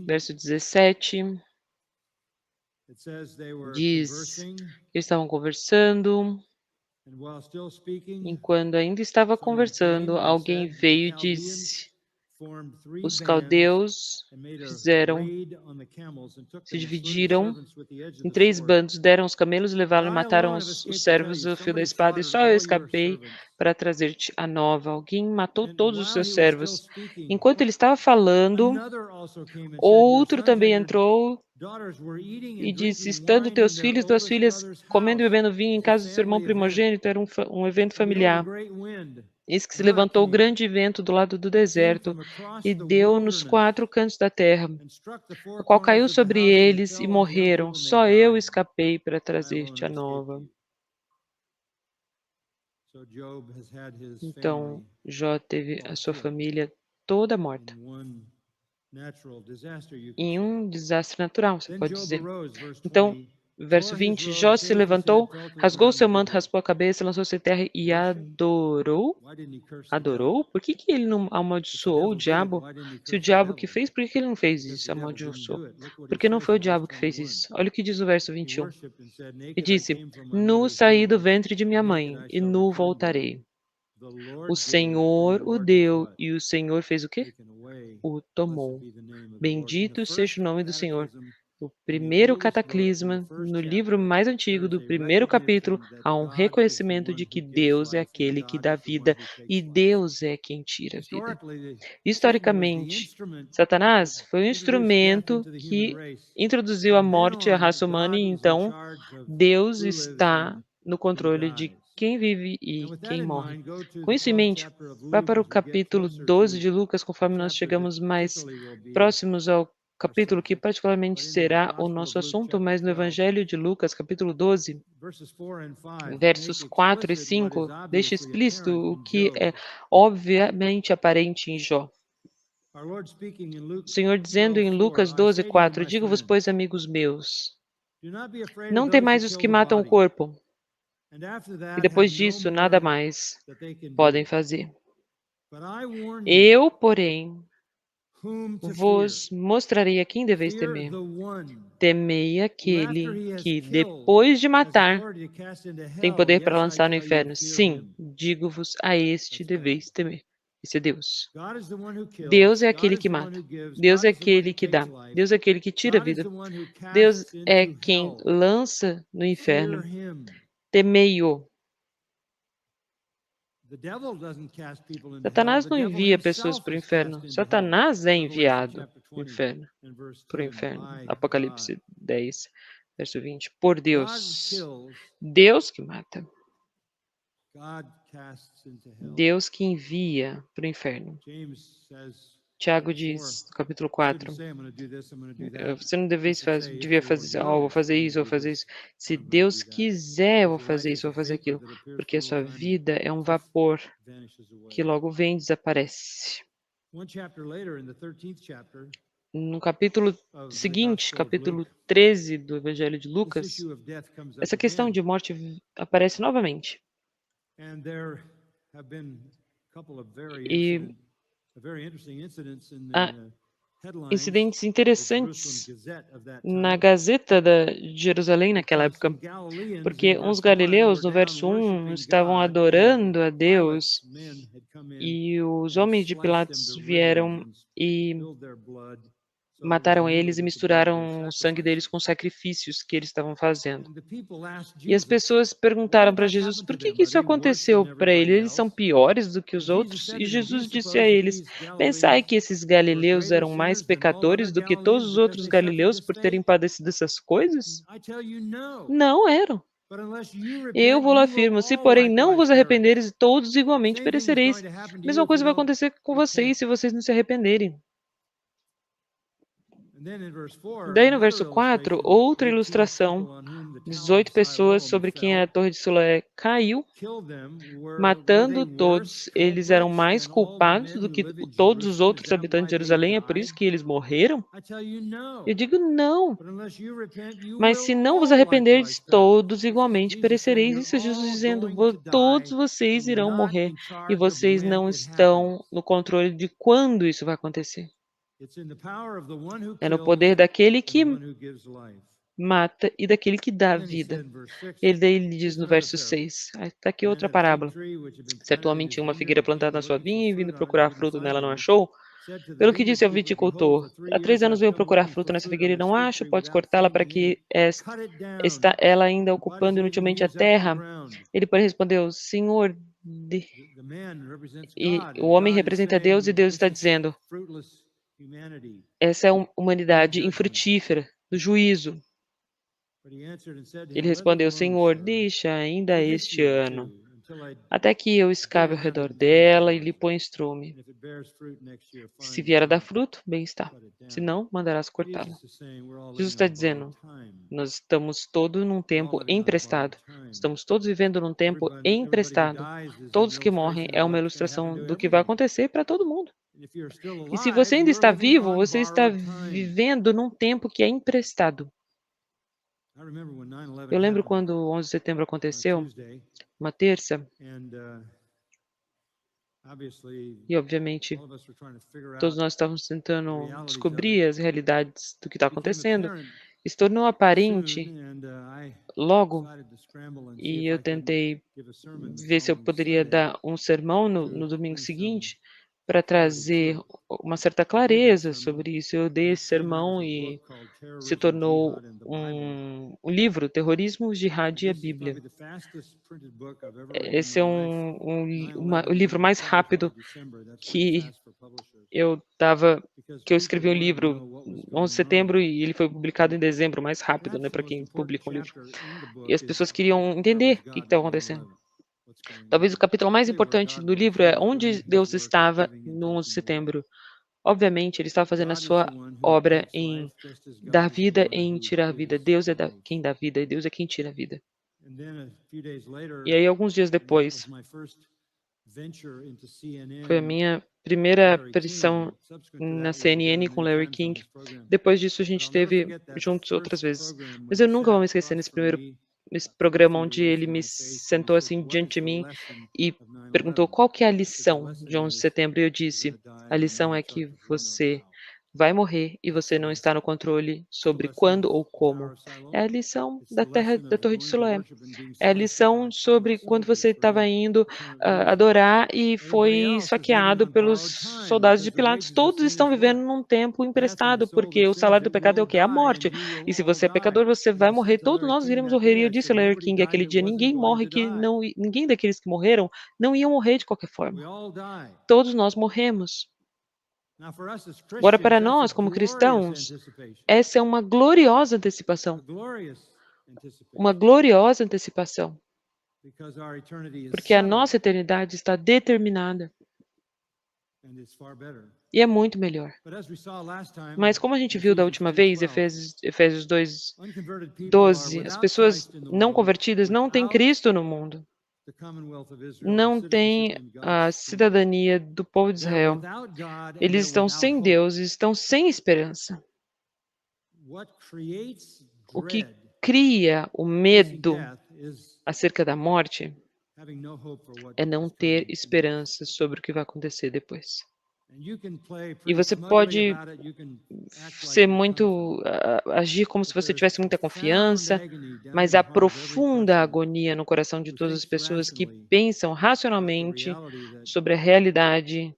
verso 17, diz que eles estavam conversando. Enquanto ainda estava conversando, alguém veio e disse: os caldeus se dividiram em 3 bandos, deram os camelos, levaram e mataram os servos do fio da espada, e só eu escapei para trazer-te a nova. Alguém matou todos os seus servos. Enquanto ele estava falando, outro também entrou e disse: estando teus filhos e tuas filhas comendo e bebendo vinho em casa do seu irmão primogênito, era um evento familiar. Eis que se levantou o grande vento do lado do deserto e deu nos 4 cantos da terra, o qual caiu sobre eles e morreram. Só eu escapei para trazer-te a nova. Então, Jó teve a sua família toda morta em um desastre natural, você pode dizer. Então, verso 20, Jó se levantou, rasgou seu manto, raspou a cabeça, lançou-se em terra e adorou. Adorou? Por que ele não amaldiçoou o diabo? Se o diabo que fez, por que ele não fez isso? Amaldiçoou. Porque não foi o diabo que fez isso. Olha o que diz o verso 21. E disse: nu saí do ventre de minha mãe, e nu voltarei. O Senhor o deu, e o Senhor fez o quê? O tomou. Bendito seja o nome do Senhor. O primeiro cataclisma, no livro mais antigo do primeiro capítulo, há um reconhecimento de que Deus é aquele que dá vida e Deus é quem tira a vida. Historicamente, Satanás foi um instrumento que introduziu a morte à raça humana e então Deus está no controle de quem vive e quem morre. Com isso em mente, vá para o capítulo 12 de Lucas, conforme nós chegamos mais próximos ao capítulo que particularmente será o nosso assunto, mas no Evangelho de Lucas, capítulo 12, versos 4 e 5, deixa explícito o que é obviamente aparente em Jó. O Senhor dizendo em Lucas 12, 4, digo-vos, pois, amigos meus, não temais os que matam o corpo, e depois disso nada mais podem fazer. Eu, porém, vos mostrarei a quem deveis temer. Temei aquele que, depois de matar, tem poder para lançar no inferno. Sim, digo-vos, a este deveis temer. Esse é Deus. Deus é aquele que mata. Deus é aquele que dá. Deus é aquele que tira a vida. Deus é quem lança no inferno. Temei-o. Satanás não envia pessoas para o inferno. Satanás é enviado para o inferno. Apocalipse 10, verso 20. Por Deus. Deus que mata. Deus que envia para o inferno. Tiago diz, no capítulo 4, você não devia fazer isso, oh, vou fazer isso, vou fazer isso. Se Deus quiser, eu vou fazer isso, vou fazer aquilo. Porque a sua vida é um vapor que logo vem e desaparece. No capítulo seguinte, capítulo 13 do Evangelho de Lucas, essa questão de morte aparece novamente. E há incidentes interessantes na Gazeta de Jerusalém naquela época, porque uns galileus, no verso 1, estavam adorando a Deus e os homens de Pilatos vieram e mataram eles e misturaram o sangue deles com os sacrifícios que eles estavam fazendo. E as pessoas perguntaram para Jesus, por que isso aconteceu para eles? Eles são piores do que os outros? E Jesus disse a eles, pensai que esses galileus eram mais pecadores do que todos os outros galileus por terem padecido essas coisas? Não eram. Eu vos afirmo, se porém não vos arrependeres, todos igualmente perecereis. A mesma coisa vai acontecer com vocês se vocês não se arrependerem. Daí no verso 4, outra ilustração, 18 pessoas sobre quem a torre de Siloé caiu, matando todos. Eles eram mais culpados do que todos os outros habitantes de Jerusalém, é por isso que eles morreram? Eu digo não. Mas se não vos arrependerdes, todos igualmente perecereis. Isso é Jesus dizendo, todos vocês irão morrer e vocês não estão no controle de quando isso vai acontecer. É no poder daquele que mata e daquele que dá vida. Ele diz no verso 6, está aqui outra parábola. Certo homem tinha uma figueira plantada na sua vinha e vindo procurar fruto nela não achou. Pelo que disse ao viticultor, há 3 anos venho procurar fruto nessa figueira e não acho, podes cortá-la para que está ela ainda ocupando inutilmente a terra? Ele, porém, respondeu, Senhor, e o homem representa Deus e Deus está dizendo, essa é a humanidade infrutífera, do juízo. Ele respondeu, Senhor, deixa ainda este ano, até que eu escave ao redor dela e lhe ponha estrume. Se vier a dar fruto, bem está. Se não, mandarás cortá-la. Jesus está dizendo, nós estamos todos num tempo emprestado. Estamos todos vivendo num tempo emprestado. Todos que morrem é uma ilustração do que vai acontecer para todo mundo. E se você ainda está vivo, você está vivendo num tempo que é emprestado. Eu lembro quando o 11 de setembro aconteceu, uma terça, e obviamente todos nós estávamos tentando descobrir as realidades do que está acontecendo. Se tornou aparente logo, e eu tentei ver se eu poderia dar um sermão no domingo seguinte, para trazer uma certa clareza sobre isso. Eu dei esse sermão e se tornou um livro, Terrorismo, Jihad e a Bíblia. Esse é o livro mais rápido que eu escrevi um livro 11 de setembro e ele foi publicado em dezembro, mais rápido, né, para quem publica um livro. E as pessoas queriam entender o que estava acontecendo. Talvez o capítulo mais importante do livro é onde Deus estava no 11 de setembro. Obviamente, ele estava fazendo a sua obra em dar vida, em tirar a vida. Deus é quem dá vida e Deus é quem tira a vida. E aí, alguns dias depois, foi a minha primeira aparição na CNN com Larry King. Depois disso, a gente esteve juntos outras vezes. Mas eu nunca vou me esquecer nesse programa onde ele me sentou assim diante de mim e perguntou qual que é a lição de 11 de setembro. E eu disse, a lição é que você vai morrer e você não está no controle sobre quando ou como. É a lição da Torre de Siloé. É a lição sobre quando você estava indo adorar e foi esfaqueado pelos soldados de Pilatos. Todos estão vivendo num tempo emprestado, porque o salário do pecado é o quê? A morte. E se você é pecador, você vai morrer. Todos nós iremos morrer. E eu disse a Larry King aquele dia, ninguém daqueles que morreram não iam morrer de qualquer forma. Todos nós morremos. Agora, para nós, como cristãos, essa é uma gloriosa antecipação. Uma gloriosa antecipação. Porque a nossa eternidade está determinada. E é muito melhor. Mas como a gente viu da última vez, Efésios 2:12, as pessoas não convertidas não têm Cristo no mundo. Não têm a cidadania do povo de Israel. Eles estão sem Deus, estão sem esperança. O que cria o medo acerca da morte é não ter esperança sobre o que vai acontecer depois. E você pode agir como se você tivesse muita confiança, mas há profunda agonia no coração de todas as pessoas que pensam racionalmente sobre a realidade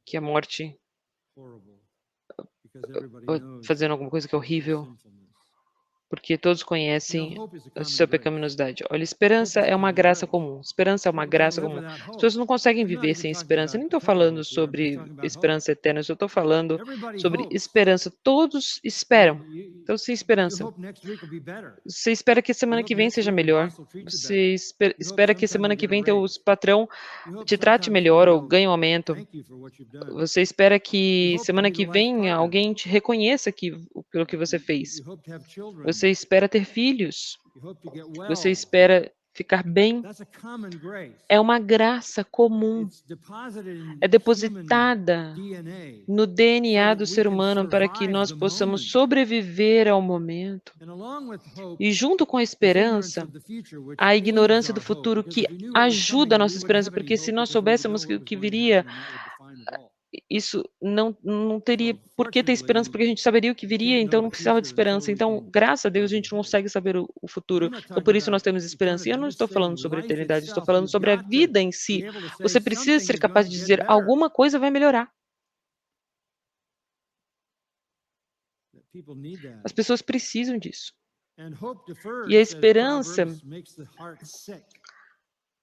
que a morte fazendo alguma coisa que é horrível, porque todos conhecem a sua pecaminosidade. Olha, esperança é uma graça comum. Esperança é uma graça comum. As pessoas não conseguem viver sem esperança. Eu nem estou falando sobre esperança eterna, eu só estou falando sobre esperança. Todos esperam. Então, sem esperança. Você espera que semana que vem seja melhor. Você espera que semana que vem teu patrão te trate melhor ou ganhe um aumento. Você espera que semana que vem alguém te reconheça pelo que você fez. Você espera ter filhos. Você espera ficar bem. É uma graça comum. É depositada no DNA do ser humano para que nós possamos sobreviver ao momento. E junto com a esperança, a ignorância do futuro que ajuda a nossa esperança, porque se nós soubéssemos o que viria, isso não teria por que ter esperança, porque a gente saberia o que viria, então não precisava de esperança. Então, graças a Deus, a gente não consegue saber o futuro. Então, por isso nós temos esperança. E eu não estou falando sobre a eternidade, estou falando sobre a vida em si. Você precisa ser capaz de dizer alguma coisa vai melhorar. As pessoas precisam disso. E a esperança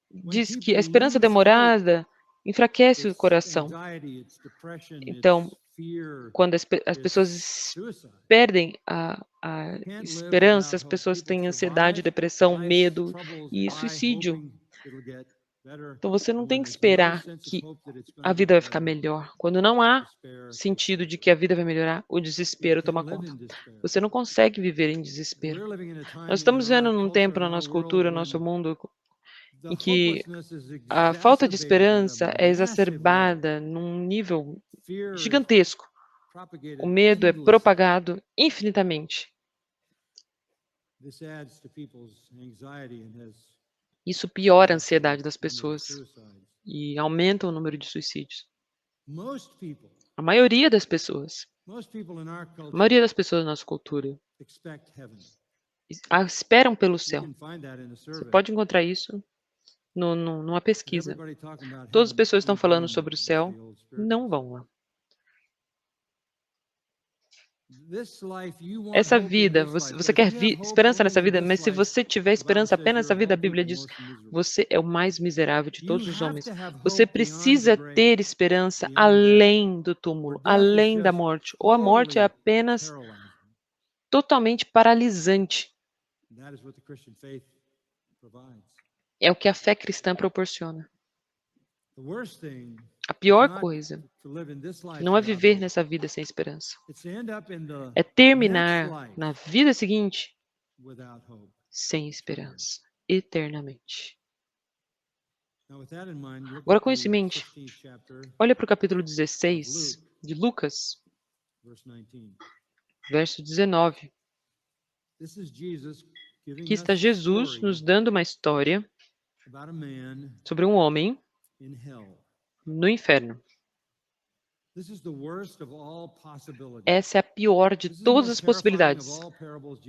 diz que a esperança demorada enfraquece o coração. Então, quando as pessoas perdem a esperança, as pessoas têm ansiedade, depressão, medo e suicídio. Então, você não tem que esperar que a vida vai ficar melhor. Quando não há sentido de que a vida vai melhorar, o desespero toma conta. Você não consegue viver em desespero. Nós estamos vendo num tempo na nossa cultura, no nosso mundo, em que a falta de esperança é exacerbada num nível gigantesco. O medo é propagado infinitamente. Isso piora a ansiedade das pessoas e aumenta o número de suicídios. A maioria das pessoas da nossa cultura esperam pelo céu. Você pode encontrar isso numa pesquisa. Todas as pessoas estão falando sobre o céu, não vão lá. Essa vida, você quer esperança nessa vida, mas se você tiver esperança apenas nessa vida, a Bíblia diz, você é o mais miserável de todos os homens. Você precisa ter esperança além do túmulo, além da morte. Ou a morte é apenas totalmente paralisante. É o que a fé cristã proporciona. A pior coisa não é viver nessa vida sem esperança. É terminar na vida seguinte sem esperança, eternamente. Agora, com isso em mente, olha para o capítulo 16 de Lucas, verso 19. Aqui está Jesus nos dando uma história sobre um homem no inferno. Essa é a pior de todas as possibilidades.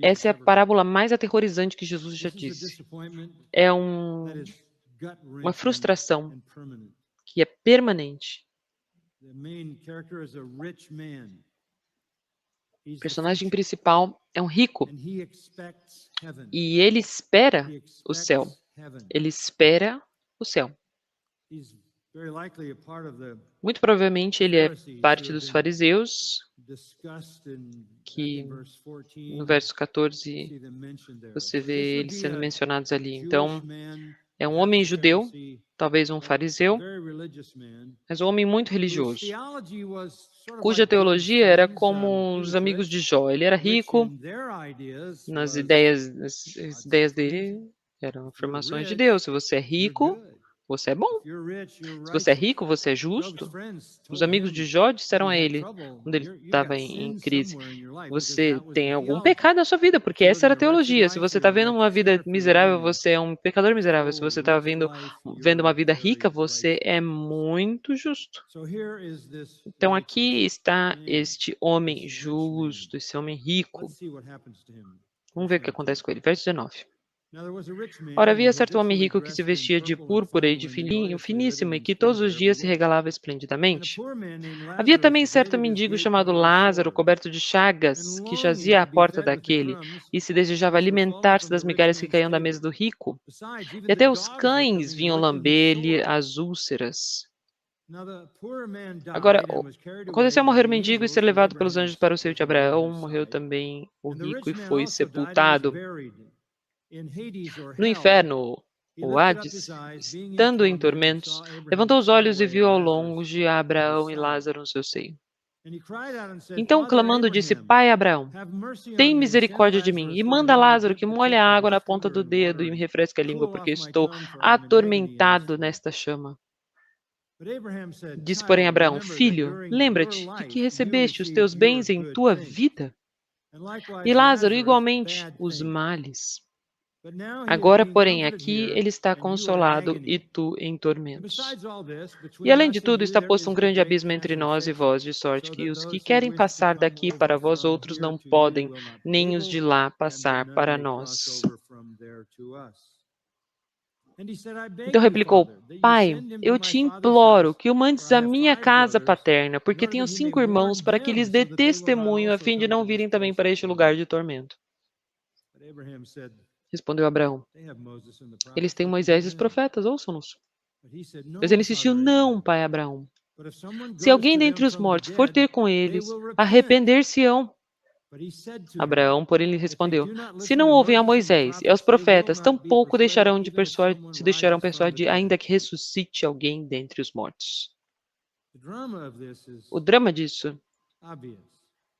Essa é a parábola mais aterrorizante que Jesus já disse. É uma frustração que é permanente. O personagem principal é um rico e ele espera o céu. Ele espera o céu. Muito provavelmente ele é parte dos fariseus, que no verso 14 você vê eles sendo mencionados ali. Então, é um homem judeu, talvez um fariseu, mas um homem muito religioso, cuja teologia era como os amigos de Jó. Ele era rico, as ideias dele eram afirmações de Deus. Se você é rico, você é bom. Se você é rico, você é justo. Os amigos de Jó disseram a ele, quando ele estava em crise, você tem algum pecado na sua vida, porque essa era a teologia. Se você está vendo uma vida miserável, você é um pecador miserável. Se você está vendo uma vida rica, você é muito justo. Então aqui está este homem justo, esse homem rico. Vamos ver o que acontece com ele. Verso 19. Ora, havia certo homem rico que se vestia de púrpura e de fininho, finíssimo e que todos os dias se regalava esplendidamente. Havia também certo mendigo chamado Lázaro, coberto de chagas, que jazia à porta daquele e se desejava alimentar-se das migalhas que caíam da mesa do rico. E até os cães vinham lamber-lhe as úlceras. Agora, aconteceu morrer o mendigo e ser levado pelos anjos para o seio de Abraão. Morreu também o rico e foi sepultado. No inferno, o Hades, estando em tormentos, levantou os olhos e viu ao longe a Abraão e Lázaro no seu seio. Então, clamando, disse: Pai Abraão, tem misericórdia de mim e manda Lázaro que molhe a água na ponta do dedo e me refresque a língua, porque estou atormentado nesta chama. Disse, porém, Abraão: Filho, lembra-te de que recebeste os teus bens em tua vida, e Lázaro igualmente os males. Agora, porém, aqui ele está consolado e tu em tormentos. E além de tudo, está posto um grande abismo entre nós e vós, de sorte que os que querem passar daqui para vós outros não podem, nem os de lá passar para nós. Então replicou: Pai, eu te imploro que o mandes à minha casa paterna, porque tenho 5 irmãos, para que lhes dê testemunho, a fim de não virem também para este lugar de tormento. Respondeu Abraão: Eles têm Moisés e os profetas, ouçam-nos. Mas ele insistiu: Não, pai Abraão. Se alguém dentre os mortos for ter com eles, arrepender-se-ão. Abraão, porém, lhe respondeu: Se não ouvem a Moisés e aos profetas, tampouco se deixarão persuadir, ainda que ressuscite alguém dentre os mortos. O drama disso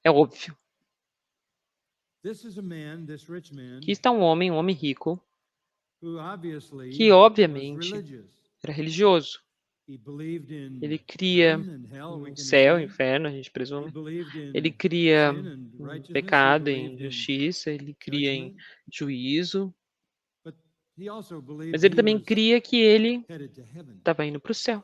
é óbvio. Aqui está um homem rico, que obviamente era religioso. Ele cria um céu, inferno, a gente presume. Ele cria pecado em justiça, ele cria em juízo. Mas ele também cria que ele estava indo para o céu.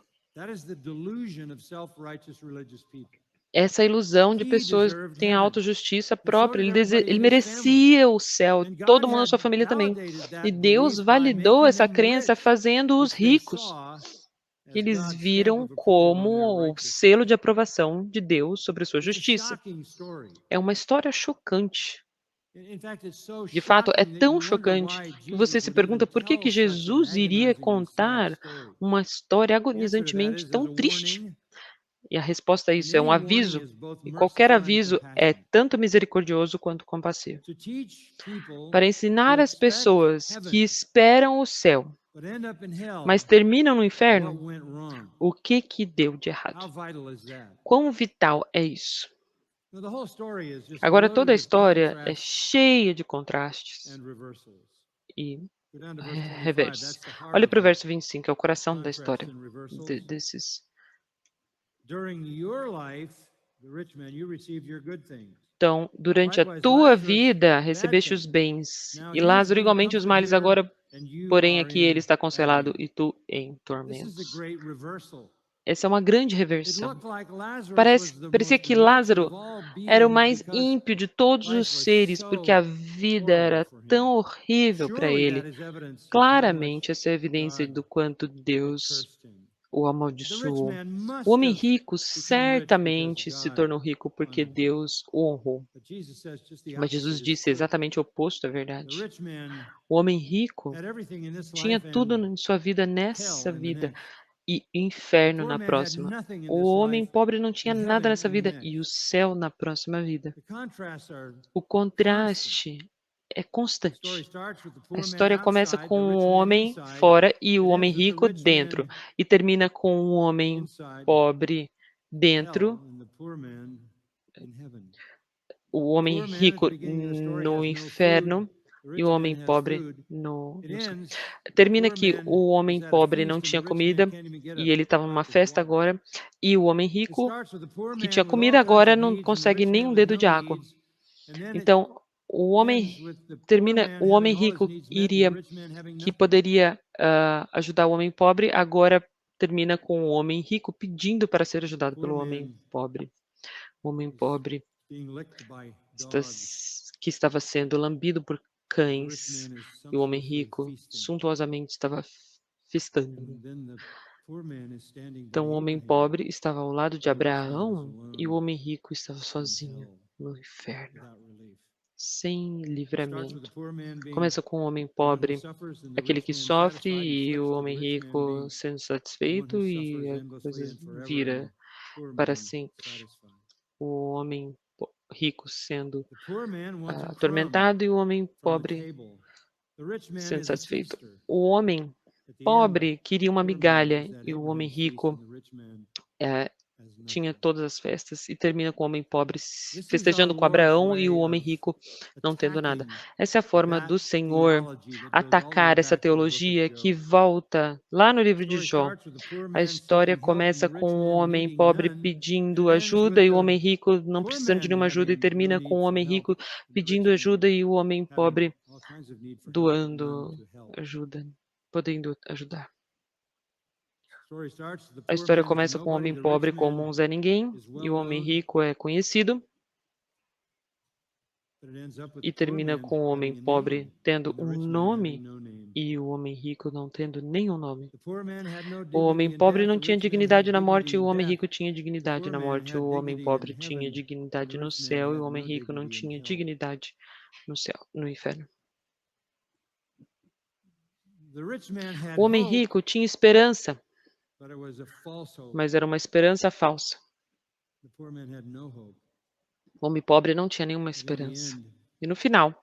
Essa ilusão de pessoas que têm autojustiça própria. Ele merecia o céu, todo mundo na sua família também. E Deus validou essa crença fazendo-os ricos, que eles viram como o selo de aprovação de Deus sobre a sua justiça. É uma história chocante. De fato, é tão chocante que você se pergunta por que Jesus iria contar uma história agonizantemente tão triste. E a resposta a isso é um aviso, e qualquer aviso é tanto misericordioso quanto compassivo. Para ensinar as pessoas que esperam o céu, mas terminam no inferno, o que deu de errado? Quão vital é isso? Agora, toda a história é cheia de contrastes e reversos. Olhe para o verso 25, é o coração da história desses. Então, durante a tua vida, recebeste os bens, e Lázaro igualmente os males. Agora, porém, aqui ele está consolado e tu em tormentos. Essa é uma grande reversão. Parecia que Lázaro era o mais ímpio de todos os seres, porque a vida era tão horrível para ele. Claramente, essa é a evidência do quanto Deus o amaldiçoou. O homem rico certamente se tornou rico porque Deus o honrou. Mas Jesus disse exatamente o oposto, é verdade. O homem rico tinha tudo em sua vida nessa vida e inferno na próxima. O homem pobre não tinha nada nessa vida e o céu na próxima vida. O contraste é constante. A história começa com o homem fora e o homem rico dentro, e termina com o homem pobre dentro, o homem rico no inferno e o homem pobre no céu. Termina que o homem pobre não tinha comida e ele estava numa festa agora, e o homem rico que tinha comida agora não consegue nem um dedo de água. Então, o homem rico que poderia ajudar o homem pobre, agora termina com o homem rico pedindo para ser ajudado pelo homem pobre. O homem pobre que estava sendo lambido por cães, e o homem rico suntuosamente estava festando. Então o homem pobre estava ao lado de Abraão e o homem rico estava sozinho no inferno, sem livramento. Começa com o homem pobre, aquele que sofre, e o homem rico sendo satisfeito, e a coisa vira para sempre. O homem rico sendo atormentado e o homem pobre sendo satisfeito. O homem pobre queria uma migalha e o homem rico tinha todas as festas, e termina com o homem pobre festejando com Abraão e o homem rico não tendo nada. Essa é a forma do Senhor atacar essa teologia que volta lá no livro de Jó. A história começa com o homem pobre pedindo ajuda e o homem rico não precisando de nenhuma ajuda, e termina com o homem rico pedindo ajuda e o homem pobre doando ajuda, podendo ajudar. A história começa com o homem pobre como um Zé Ninguém, e o homem rico é conhecido, e termina com o homem pobre tendo um nome e o homem rico não tendo nenhum nome. O homem pobre não tinha dignidade na morte e o homem rico tinha dignidade na morte. O homem pobre tinha dignidade no céu e o homem rico não tinha dignidade no céu, no inferno. O homem rico tinha esperança, mas era uma esperança falsa. O homem pobre não tinha nenhuma esperança. E no final,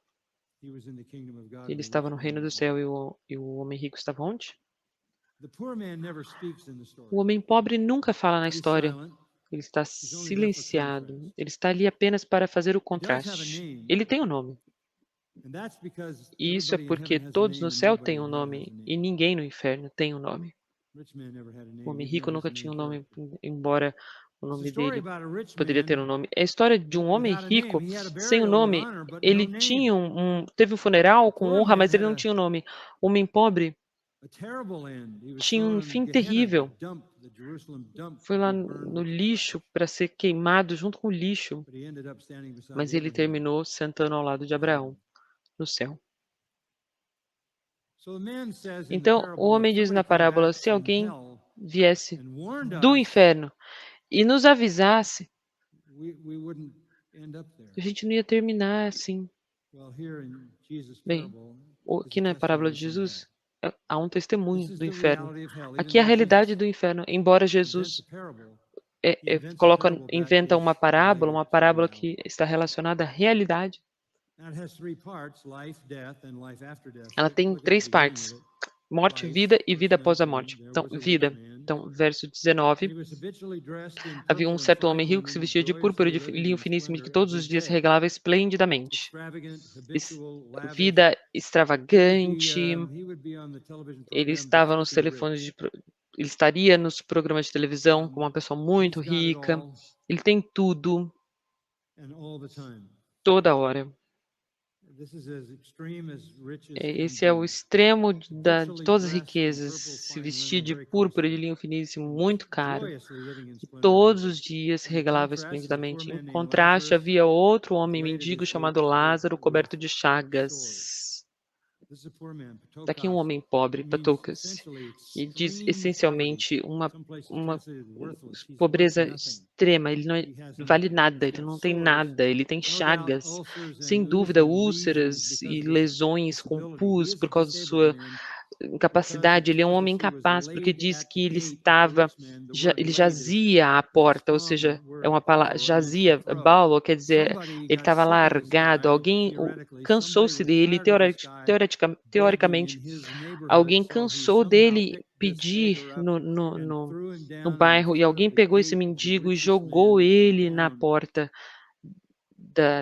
ele estava no reino do céu e o homem rico estava onde? O homem pobre nunca fala na história. Ele está silenciado. Ele está ali apenas para fazer o contraste. Ele tem um nome. E isso é porque todos no céu têm um nome e ninguém no inferno tem um nome. O homem rico nunca tinha um nome, embora o nome dele poderia ter um nome. É a história de um homem rico sem um nome. Ele tinha teve um funeral com honra, mas ele não tinha um nome. O homem pobre tinha um fim terrível. Foi lá no lixo para ser queimado junto com o lixo. Mas ele terminou sentando ao lado de Abraão, no céu. Então, o homem diz na parábola, se alguém viesse do inferno e nos avisasse, a gente não ia terminar assim. Bem, aqui na parábola de Jesus, há um testemunho do inferno. Aqui é a realidade do inferno, embora Jesus inventa uma parábola que está relacionada à realidade. Ela tem 3 partes: morte, vida e vida após a morte. Então, vida. Então, verso 19. Havia um certo homem rico que se vestia de púrpura e de linho finíssimo, e que todos os dias se regalava esplendidamente. Vida extravagante. Ele estava nos telefones ele estaria nos programas de televisão como uma pessoa muito rica. Ele tem tudo, toda hora. Esse é o extremo de todas as riquezas, se vestir de púrpura e de linho finíssimo, muito caro. E todos os dias se regalava esplendidamente. Em contraste, havia outro homem mendigo chamado Lázaro, coberto de chagas. Daqui um homem pobre, Patoucas, e diz essencialmente uma pobreza extrema. Ele não vale nada, ele não tem nada, ele tem chagas, sem dúvida, úlceras e lesões com pus por causa de sua incapacidade. Ele é um homem incapaz, porque diz que ele jazia à porta, ou seja, é uma palavra, jazia, baulo, quer dizer, ele estava largado, alguém cansou-se dele, teoricamente, alguém cansou dele pedir no bairro, e alguém pegou esse mendigo e jogou ele na porta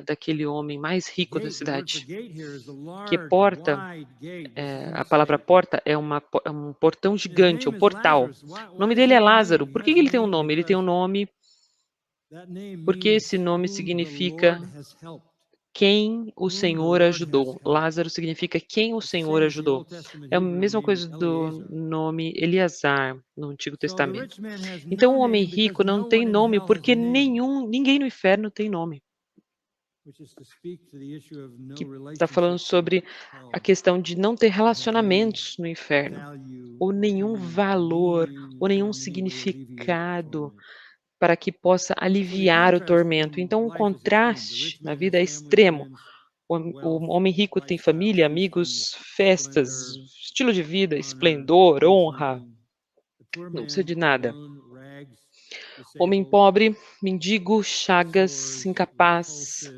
daquele homem mais rico da cidade. Que porta, a palavra porta é um portão gigante, um portal. O nome dele é Lázaro. Por que ele tem um nome? Ele tem um nome porque esse nome significa quem o Senhor ajudou. Lázaro significa quem o Senhor ajudou. É a mesma coisa do nome Eleazar no Antigo Testamento. Então o homem rico não tem nome porque ninguém no inferno tem nome. que está falando sobre a questão de não ter relacionamentos no inferno, ou nenhum valor, ou nenhum significado para que possa aliviar o tormento. Então, o contraste na vida é extremo. O homem rico tem família, amigos, festas, estilo de vida, esplendor, honra, não precisa de nada. Homem pobre, mendigo, chagas, incapaz,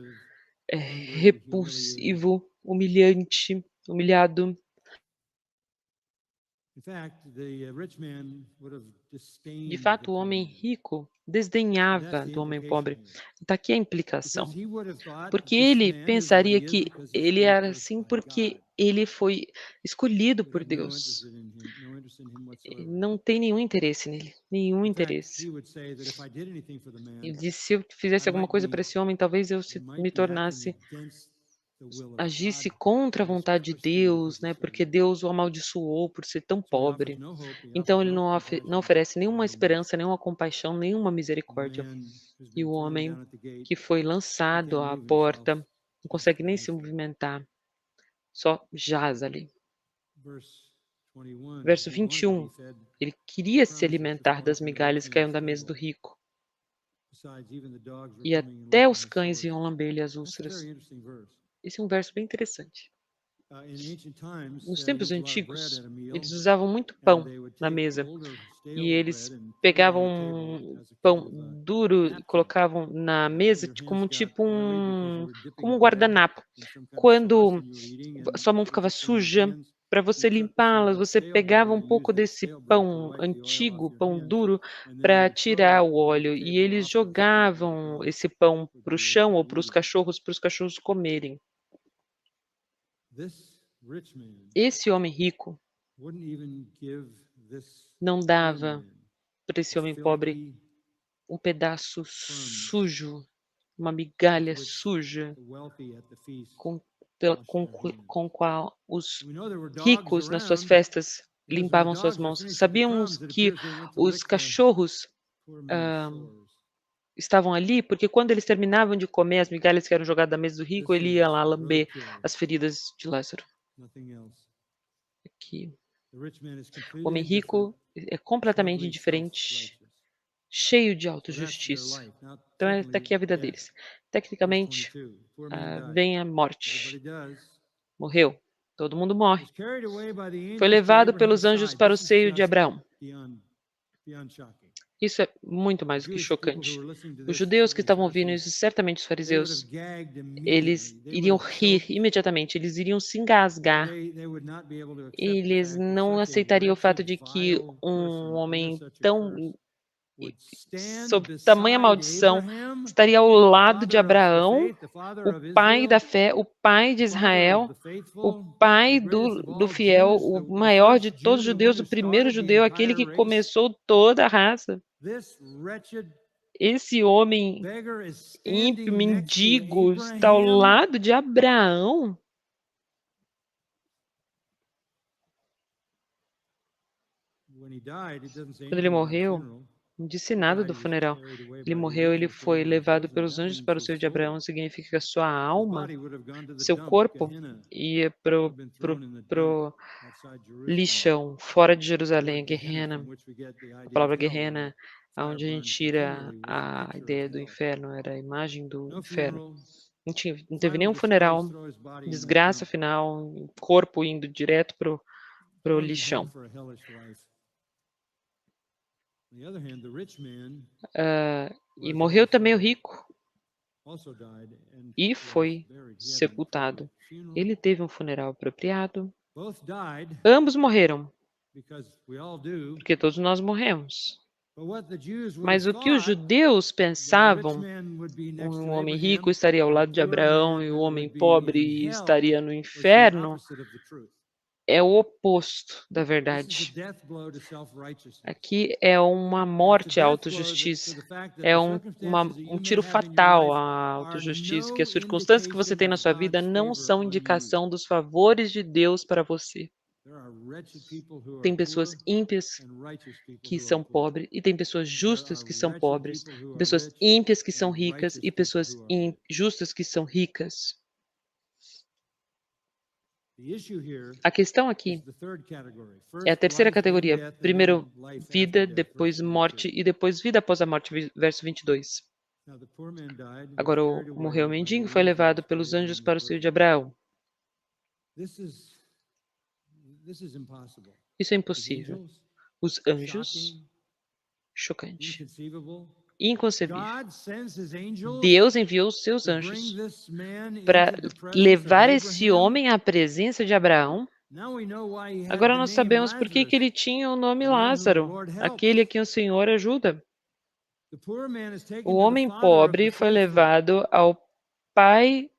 repulsivo, humilhante, humilhado. De fato, o homem rico desdenhava do homem pobre. Está aqui a implicação. Porque ele pensaria que ele era assim porque ele foi escolhido por Deus. Não tem nenhum interesse nele, nenhum interesse. Ele disse, se eu fizesse alguma coisa para esse homem, talvez eu me tornasse, agisse contra a vontade de Deus, né? Porque Deus o amaldiçoou por ser tão pobre. Então ele não oferece nenhuma esperança, nenhuma compaixão, nenhuma misericórdia. E o homem que foi lançado à porta não consegue nem se movimentar, só jaz ali. Verso 21, ele queria se alimentar das migalhas que caíam da mesa do rico. E até os cães iam lamber-lhe as úlceras. Esse é um verso bem interessante. Nos tempos antigos, eles usavam muito pão na mesa. E eles pegavam um pão duro e colocavam na mesa como um guardanapo. Quando sua mão ficava suja, para você limpá-la, você pegava um pouco desse pão antigo, pão duro, para tirar o óleo. E eles jogavam esse pão para o chão ou para os cachorros comerem. Esse homem rico não dava para esse homem pobre um pedaço sujo, uma migalha suja, com qual os ricos nas suas festas limpavam suas mãos. Sabíamos que os cachorros estavam ali porque quando eles terminavam de comer as migalhas que eram jogadas da mesa do rico, ele ia lá lamber as feridas de Lázaro. Aqui. O homem rico é completamente diferente, cheio de autojustiça. Então, está aqui a vida deles. Tecnicamente, vem a morte. Morreu. Todo mundo morre. Foi levado pelos anjos para o seio de Abraão. Isso é muito mais do que chocante. Os judeus que estavam ouvindo isso, certamente os fariseus, eles iriam rir imediatamente, eles iriam se engasgar. Eles não aceitariam o fato de que um homem tão sob tamanha maldição estaria ao lado de Abraão, o pai da fé, o pai de Israel, o pai do fiel, o maior de todos os judeus, o primeiro judeu, aquele que começou toda a raça. Esse homem ímpio, mendigo, está ao lado de Abraão. Quando ele morreu, não disse nada do funeral. Ele morreu, ele foi levado pelos anjos para o seio de Abraão, significa que a sua alma, seu corpo, ia pro lixão, fora de Jerusalém, Guerrena. A palavra Guerrena, onde a gente tira a ideia do inferno, era a imagem do inferno. Não teve nenhum funeral, desgraça final, corpo indo direto pro lixão. E morreu também o rico e foi sepultado. Ele teve um funeral apropriado. Ambos morreram, porque todos nós morremos. Mas o que os judeus pensavam, um homem rico estaria ao lado de Abraão e o homem pobre estaria no inferno, é o oposto da verdade. Aqui é uma morte à autojustiça. É um tiro fatal à autojustiça, que as circunstâncias que você tem na sua vida não são indicação dos favores de Deus para você. Tem pessoas ímpias que são pobres e tem pessoas justas que são pobres, pessoas ímpias que são ricas e pessoas justas que são ricas. A questão aqui é a terceira categoria. Primeiro, vida, depois morte e depois vida após a morte, verso 22. Agora, morreu o mendigo, foi levado pelos anjos para o seio de Abraão. Isso é impossível. Os anjos, chocante, inconcebível. Deus enviou os seus anjos para levar esse homem à presença de Abraão. Agora nós sabemos por que ele tinha o nome Lázaro, aquele a quem o Senhor ajuda. O homem pobre foi levado ao pai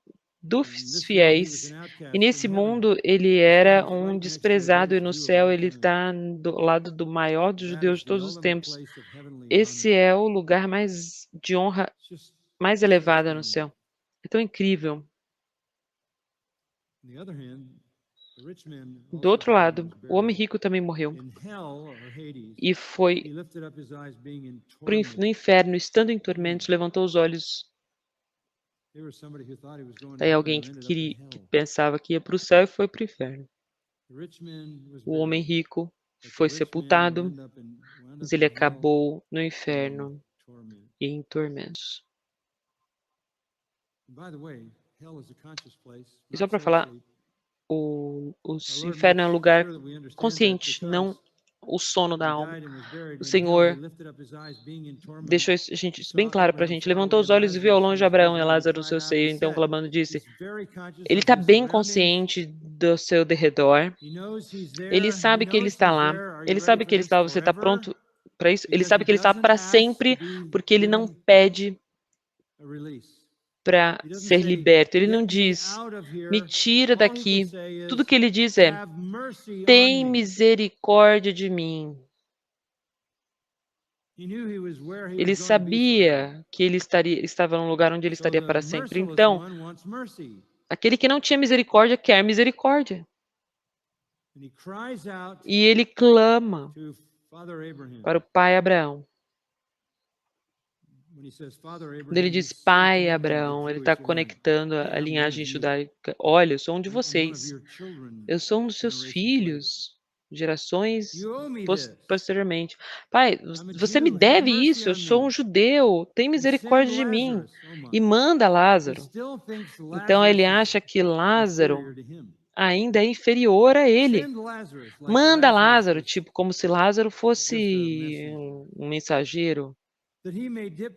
dos fiéis, e nesse mundo ele era um desprezado, e no céu ele está do lado do maior dos judeus de todos os tempos. Esse é o lugar mais de honra, mais elevada no céu. É tão incrível. Do outro lado, o homem rico também morreu e foi no inferno, estando em tormentos, levantou os olhos. Aí alguém que pensava que ia para o céu e foi para o inferno. O homem rico foi sepultado, mas ele acabou no inferno e em tormentos. E só para falar, o inferno é um lugar consciente, não o sono da alma. O Senhor deixou isso bem claro para a gente. Levantou os olhos e viu ao longe Abraão e Lázaro no seu seio. Então, clamando, disse: ele está bem consciente do seu derredor. Ele sabe que ele está lá. Ele sabe que ele está. Você está pronto para isso? Ele sabe que ele está para sempre, porque ele não pede para ser liberto. Ele não diz: me tira daqui. Tudo que ele diz é: tem misericórdia de mim. Ele sabia que ele estava num lugar onde ele estaria para sempre. Então, aquele que não tinha misericórdia quer misericórdia. E ele clama para o pai Abraão. Quando ele diz pai Abraão, ele está conectando a linhagem judaica. Olha, eu sou um de vocês. Eu sou um dos seus filhos, gerações posteriormente. Pai, você me deve isso. Eu sou um judeu. Tem misericórdia de mim. E manda Lázaro. Então ele acha que Lázaro ainda é inferior a ele. Manda Lázaro, tipo, como se Lázaro fosse um mensageiro,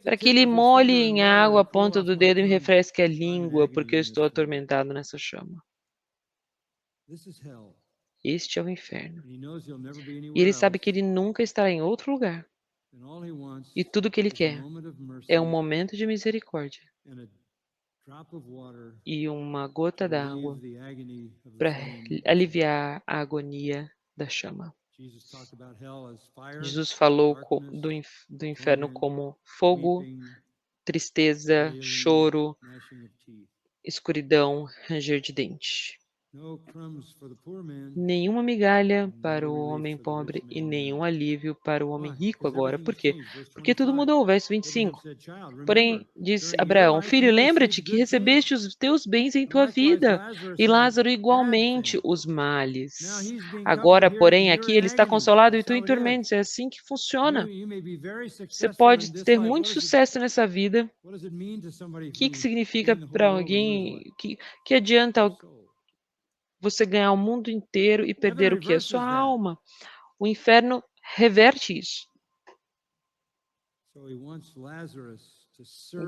para que ele molhe em água a ponta do dedo e me refresque a língua, porque eu estou atormentado nessa chama. Este é o inferno. E ele sabe que ele nunca estará em outro lugar. E tudo que ele quer é um momento de misericórdia e uma gota d'água para aliviar a agonia da chama. Jesus falou do inferno como fogo, tristeza, choro, escuridão, ranger de dente. Nenhuma migalha para o homem pobre e nenhum alívio para o homem rico agora. Por quê? Porque tudo mudou, verso 25. Porém, disse Abraão: filho, lembra-te que recebeste os teus bens em tua vida, e Lázaro igualmente os males. Agora, porém, aqui ele está consolado e tu em tormentos. É assim que funciona. Você pode ter muito sucesso nessa vida. O que significa para alguém? Que adianta você ganhar o mundo inteiro e perder o que? A sua alma. O inferno reverte isso.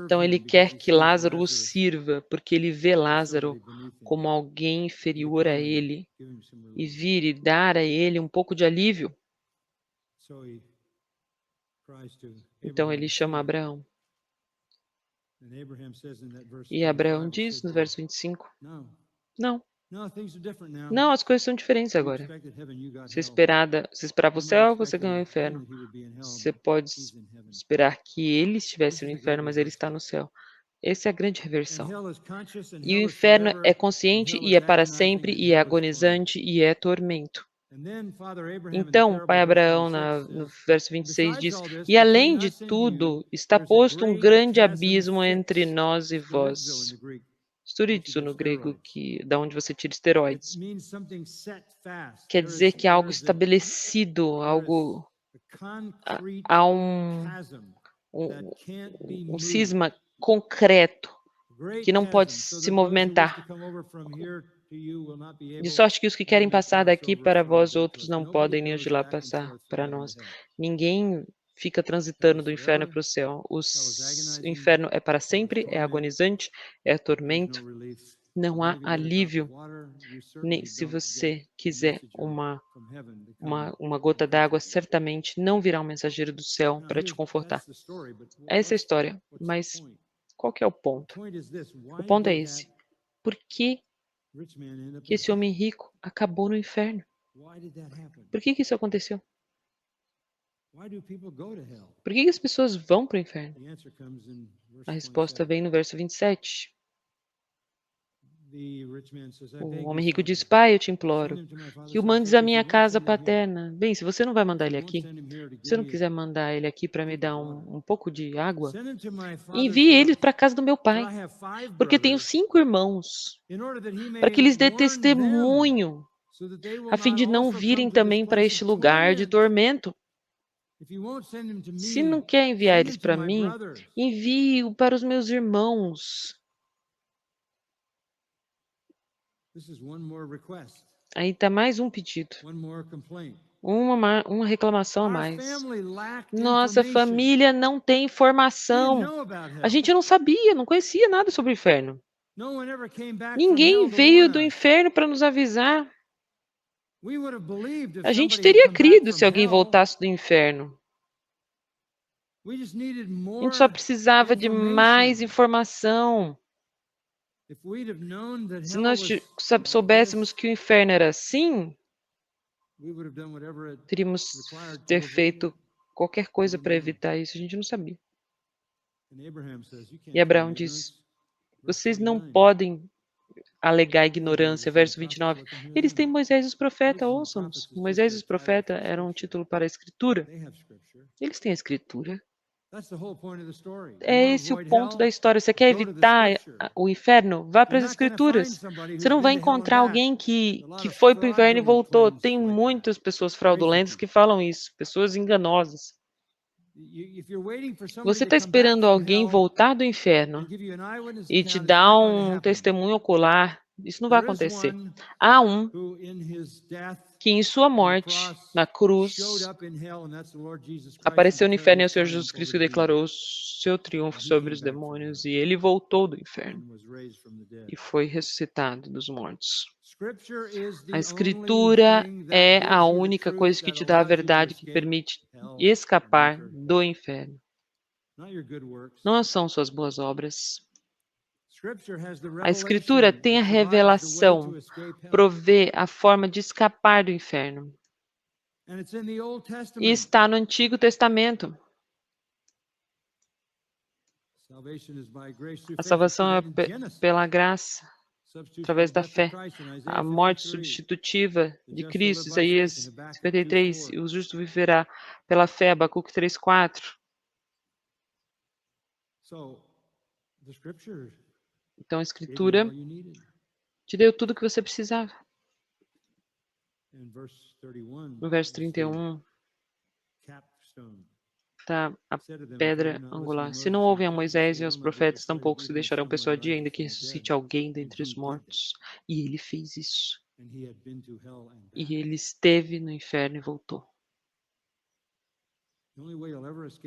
Então ele quer que Lázaro o sirva, porque ele vê Lázaro como alguém inferior a ele e vir e dar a ele um pouco de alívio. Então ele chama Abraão. E Abraão diz no verso 25: não. Não, as coisas são diferentes agora. Você esperava o céu, você ganhou o inferno. Você pode esperar que ele estivesse no inferno, mas ele está no céu. Essa é a grande reversão. E o inferno é consciente e é para sempre, e é agonizante e é tormento. Então, pai Abraão, no verso 26, diz: E além de tudo, está posto um grande abismo entre nós e vós. Esturitsu no grego, da onde você tira esteroides. Quer dizer que é algo estabelecido, há um cisma concreto que não pode se movimentar. De sorte que os que querem passar daqui para vós outros não podem, nem os de lá passar para nós. Ninguém fica transitando do inferno para o céu. O inferno é para sempre, é agonizante, é tormento. Não há alívio. Nem se você quiser uma gota d'água, certamente não virá um mensageiro do céu para te confortar. Essa é a história. Mas qual que é o ponto? O ponto é esse. Por que esse homem rico acabou no inferno? Por que isso aconteceu? Por que as pessoas vão para o inferno? A resposta vem no verso 27. O homem rico diz: Pai, eu te imploro que o mandes à minha casa paterna. Bem, se você não vai mandar ele aqui, se você não quiser mandar ele aqui para me dar um pouco de água, envie ele para a casa do meu pai, porque tenho 5 irmãos, para que lhes dê testemunho, a fim de não virem também para este lugar de tormento. Se não quer enviar eles para mim, envie-o para os meus irmãos. Aí está mais um pedido. Uma reclamação a mais. Nossa família não tem informação. A gente não sabia, não conhecia nada sobre o inferno. Ninguém veio do inferno para nos avisar. A gente teria crido se alguém voltasse do inferno. A gente só precisava de mais informação. Se nós soubéssemos que o inferno era assim, teríamos ter feito qualquer coisa para evitar isso. A gente não sabia. E Abraão diz: vocês não podem alegar ignorância. Verso 29. Eles têm Moisés e os profetas, ouçam-nos. Moisés e os profetas eram um título para a escritura. Eles têm a escritura. É esse o ponto da história. Você quer evitar o inferno? Vá para as escrituras. Você não vai encontrar alguém que foi para o inferno e voltou. Tem muitas pessoas fraudulentas que falam isso, pessoas enganosas. Você está esperando alguém voltar do inferno e te dar um testemunho ocular. Isso não vai acontecer. Há um que em sua morte, na cruz, apareceu no inferno e o Senhor Jesus Cristo que declarou seu triunfo sobre os demônios e ele voltou do inferno e foi ressuscitado dos mortos. A Escritura é a única coisa que te dá a verdade que permite escapar do inferno. Não são suas boas obras. A Escritura tem a revelação, provê a forma de escapar do inferno. E está no Antigo Testamento. A salvação é pela graça, através da fé. A morte substitutiva de Cristo, Isaías 53, o justo viverá pela fé, Abacuque 3:4. Então a Escritura te deu tudo o que você precisava. No verso 31, está a pedra angular. Se não ouvem a Moisés e aos profetas, tampouco se deixarão persuadir, ainda que ressuscite alguém dentre os mortos. E ele fez isso. E ele esteve no inferno e voltou.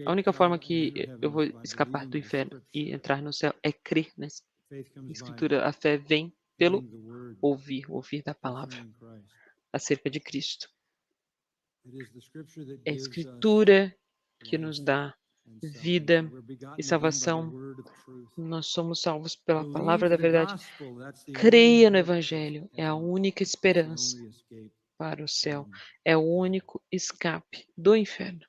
A única forma que eu vou escapar do inferno e entrar no céu é crer nessa Escritura. A fé vem pelo ouvir da palavra acerca de Cristo. É a Escritura que nos dá vida e salvação. Nós somos salvos pela palavra da verdade. Creia no Evangelho. É a única esperança para o céu. É o único escape do inferno.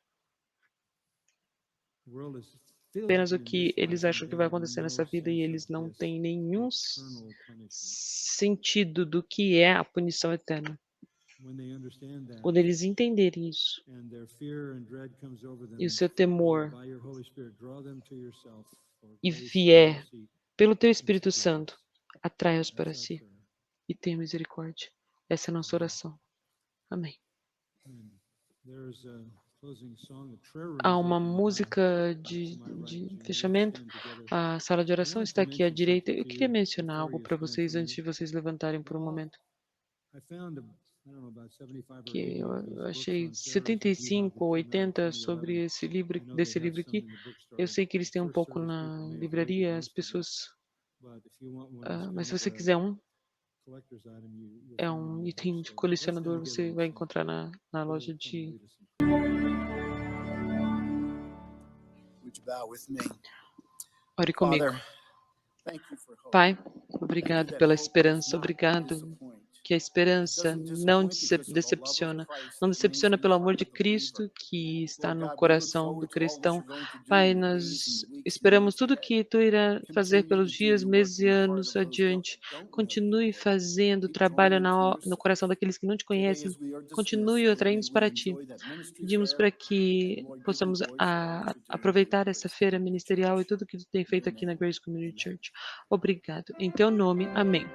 Apenas o que eles acham que vai acontecer nessa vida e eles não têm nenhum sentido do que é a punição eterna. Quando eles entenderem isso, e o seu temor e vier pelo teu Espírito Santo, atrai-os para si e tenha misericórdia. Essa é a nossa oração. Amém. Há uma música de fechamento. A sala de oração está aqui à direita. Eu queria mencionar algo para vocês antes de vocês levantarem por um momento. Que eu achei 75 ou 80 sobre esse livro, desse livro aqui. Eu sei que eles têm um pouco na livraria, as pessoas. Mas se você quiser é um item de colecionador, você vai encontrar na loja de. Ore comigo. Pai, obrigado pela esperança, obrigado que a esperança não decepciona, não decepciona pelo amor de Cristo que está no coração do cristão. Pai, nós esperamos tudo que Tu irá fazer pelos dias, meses e anos adiante. Continue fazendo trabalho no coração daqueles que não Te conhecem, continue atraindo-os para Ti. Pedimos para que possamos aproveitar essa feira ministerial e tudo que Tu tem feito aqui na Grace Community Church. Obrigado. Em Teu nome, amém.